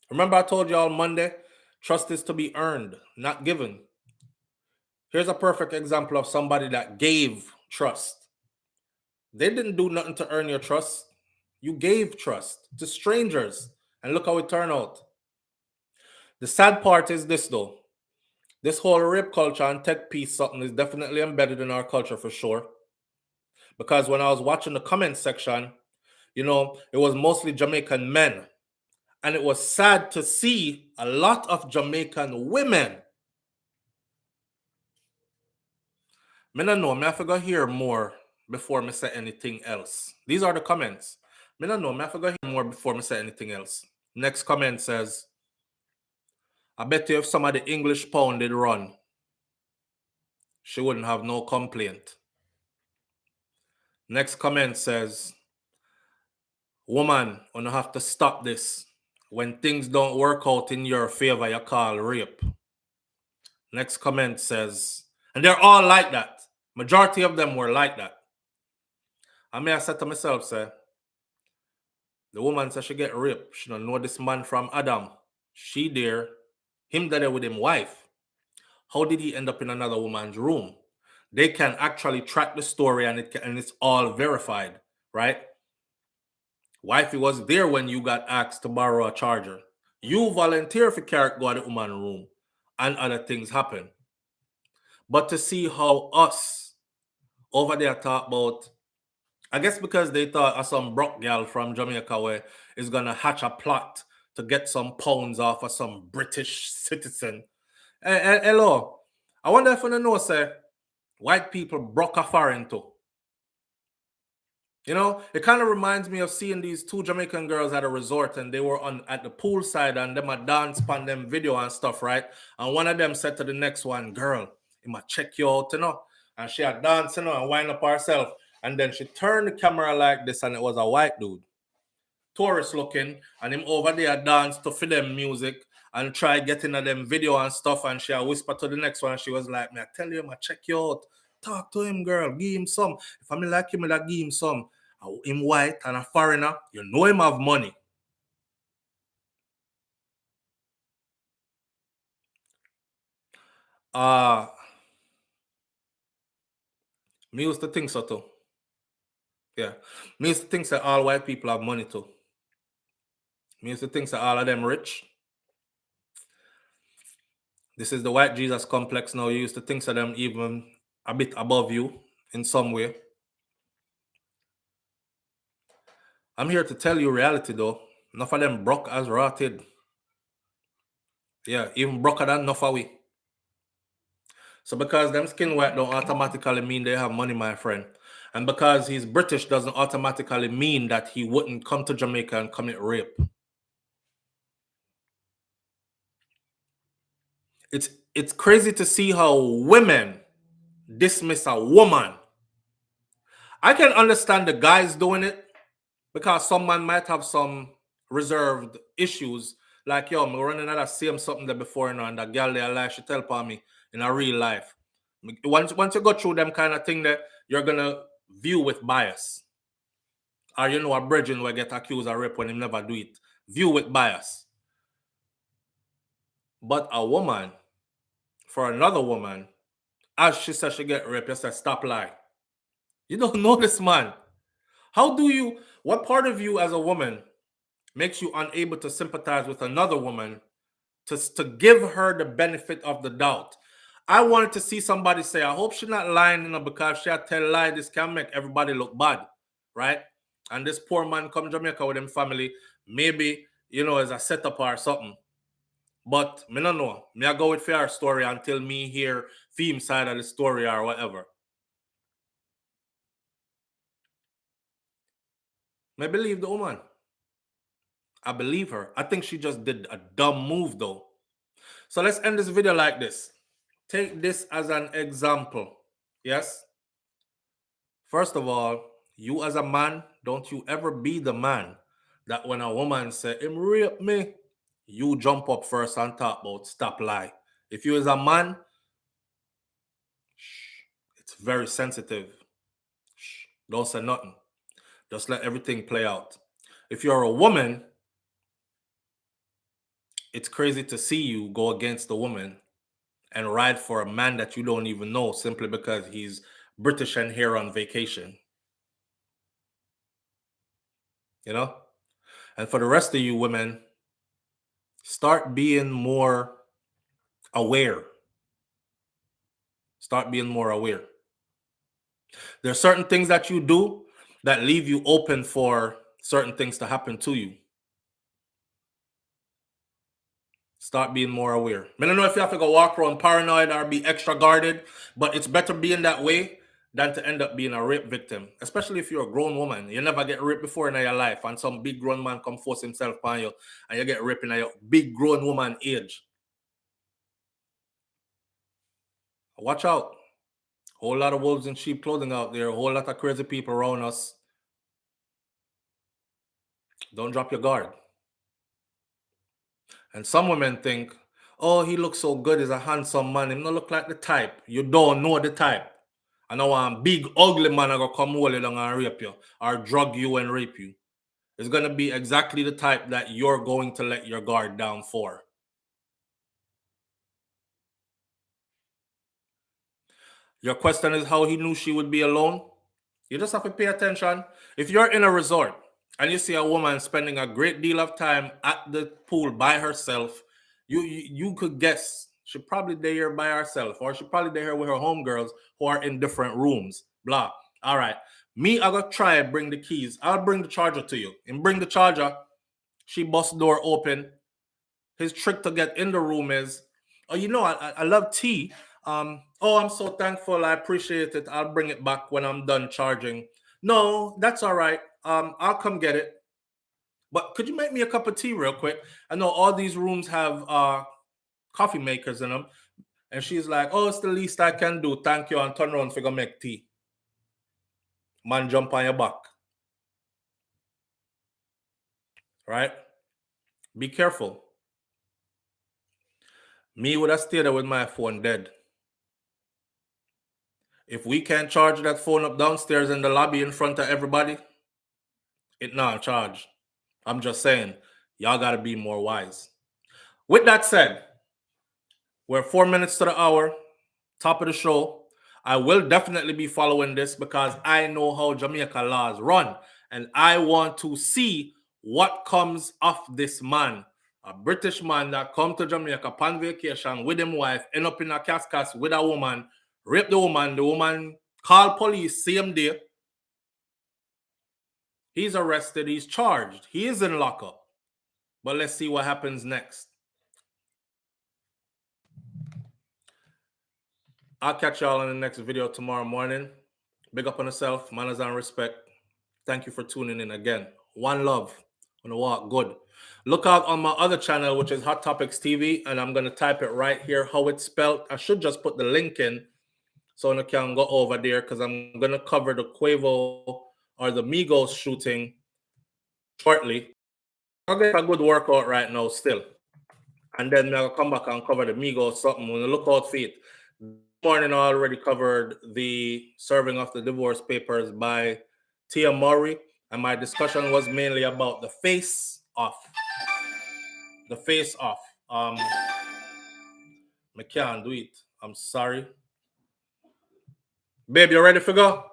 Remember I told you all Monday, trust is to be earned, not given. Here's a perfect example of somebody that gave trust. They didn't do nothing to earn your trust. You gave trust to strangers, and look how it turned out. The sad part is this, though. This whole rape culture and tech piece something is definitely embedded in our culture for sure. Because when I was watching the comment section, it was mostly Jamaican men. And it was sad to see a lot of Jamaican women. I don't know, I have to go hear more before I say anything else. These are the comments. I don't know, I have to go hear more before I say anything else. Next comment says, I bet you if some of the English pound did run, she wouldn't have no complaint. Next comment says, woman, you have to stop this. When things don't work out in your favor, you call rape. Next comment says, and they're all like that. Majority of them were like that. I said to myself, say, the woman said she get raped. She don't know this man from Adam. She there, him there with him wife. How did he end up in another woman's room? They can actually track the story and it's all verified, right? Wifey was there when you got asked to borrow a charger. You volunteer for carry go to the woman's room and other things happen. But to see how us over there talk about, I guess because they thought some broke girl from Jamaica where is gonna hatch a plot to get some pounds off of some British citizen. Hello, I wonder if you know, say, white people broke a foreign too. You know, it kind of reminds me of seeing these two Jamaican girls at a resort and they were at the pool side and them a dance on them video and stuff, right? And one of them said to the next one, girl, he might check you out, you know? And she had danced, you know, and wind up herself. And then she turned the camera like this and it was a white dude. Tourist looking, and him over there danced to for them music and try getting at them video and stuff. And she whispered to the next one. She was like, I tell you, I check you out. Talk to him, girl. Give him some. If I like him, I give him some. Him white and a foreigner, you know him have money. Me used to think so too. Yeah. Me used to think that all white people have money too. Me used to think that all of them rich. This is the white Jesus complex now. You used to think that them even a bit above you in some way. I'm here to tell you reality though. Enough of them broke as rotted. Yeah, even broker than enough of we. So because them skin white don't automatically mean they have money, my friend. And because he's British doesn't automatically mean that he wouldn't come to Jamaica and commit rape. It's crazy to see how women dismiss a woman. I can understand the guys doing it because some man might have some reserved issues. Like, yo, I'm running out of same something there before, you know, and that girl there like she tell upon me in a real life. Once you go through them kind of thing that you're gonna view with bias. Or you know a brethren will get accused of rape when he never do it. View with bias. But a woman, for another woman, as she says she get raped, you say stop lying. You don't know this man. How do you, what part of you as a woman makes you unable to sympathize with another woman to give her the benefit of the doubt? I wanted to see somebody say, I hope she's not lying, you know, because she tell lie, this can make everybody look bad, right? And this poor man come Jamaica with him family, maybe, you know, as a setup or something. But me no know. Me I go with fair story until me hear theme side of the story or whatever. I believe the woman. I believe her. I think she just did a dumb move though. So let's end this video like this. Take this as an example. Yes? First of all, you as a man, don't you ever be the man that when a woman say, him rape me, you jump up first and talk about stop lie. If you as a man, it's very sensitive. Don't say nothing. Just let everything play out. If you're a woman, it's crazy to see you go against the woman and ride for a man that you don't even know simply because he's British and here on vacation. You know? And for the rest of you women, start being more aware. Start being more aware. There are certain things that you do that leave you open for certain things to happen to you. Start being more aware. I don't know if you have to go walk around paranoid or be extra guarded, but it's better being that way than to end up being a rape victim, especially if you're a grown woman. You never get raped before in your life and some big grown man come force himself on you and you get raped in your big grown woman age. Watch out. Whole lot of wolves in sheep clothing out there. A whole lot of crazy people around us. Don't drop your guard. And some women think, oh, he looks so good. He's a handsome man. He don't look like the type. You don't know the type. I know one big, ugly man are going to come hold you down and rape you or drug you and rape you. It's going to be exactly the type that you're going to let your guard down for. Your question is how he knew she would be alone? You just have to pay attention. If you're in a resort and you see a woman spending a great deal of time at the pool by herself, you could guess she probably there by herself, or she probably there with her homegirls who are in different rooms. Blah. All right. Me, I gotta try and bring the keys. I'll bring the charger to you. And bring the charger. She bust door open. His trick to get in the room is, oh, you know, I love tea. Oh, I'm so thankful. I appreciate it. I'll bring it back when I'm done charging. No, that's all right. I'll come get it. But could you make me a cup of tea real quick? I know all these rooms have coffee makers in them. And she's like, oh, it's the least I can do. Thank you. And turn around for go make tea. Man, jump on your back. Right? Be careful. Me would have stayed there with my phone dead. If we can't charge that phone up downstairs in the lobby in front of everybody, it not charge. I'm just saying, y'all got to be more wise. With that said, we're 4 minutes to the hour, top of the show. I will definitely be following this because I know how Jamaica laws run. And I want to see what comes of this man. A British man that come to Jamaica upon vacation with his wife, end up in a cascas with a woman, rape the woman call police same day. He's arrested, he's charged, he is in lockup. But let's see what happens next. I'll catch y'all in the next video tomorrow morning. Big up on yourself, manners and respect. Thank you for tuning in again. One love. Gonna walk good. Look out on my other channel, which is Hot Topics TV, and I'm gonna type it right here how it's spelled. I should just put the link in so you can go over there because I'm gonna cover the Quavo or the Migos shooting shortly. I'll get a good workout right now still. And then I'll come back and cover the Migos something. When you look out for it. This morning I already covered the serving of the divorce papers by Tia Murray, and my discussion was mainly about the face off. The face off. I can't do it. I'm sorry. Babe, you ready for go?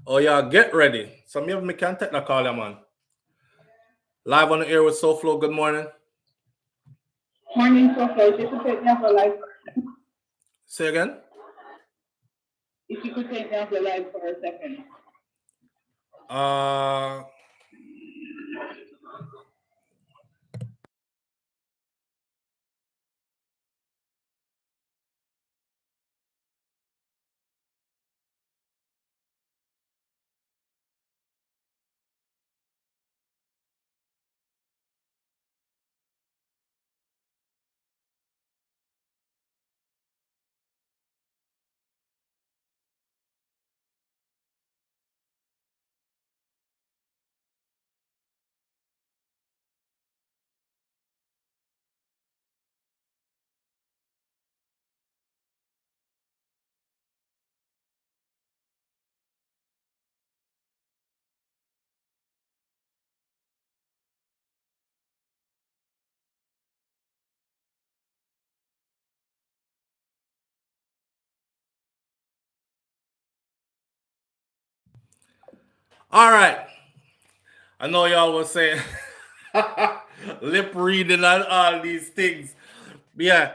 Oh yeah, get ready. Some of me can't take the call, man. Live on the air with SouFLo. Good morning. Morning, SouFLo. If you could take me off the live. Say again? If you could take me off the live for a second. All right. I know y'all was saying lip reading and all these things. But yeah,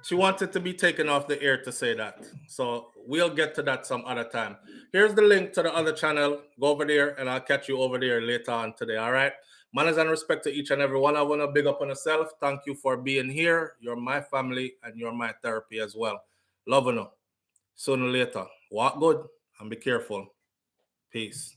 she wanted to be taken off the air to say that. So we'll get to that some other time. Here's the link to the other channel. Go over there and I'll catch you over there later on today. All right. Manners and respect to each and every one. I want to big up on yourself. Thank you for being here. You're my family and you're my therapy as well. Love you. Sooner or later. Walk good and be careful. Peace.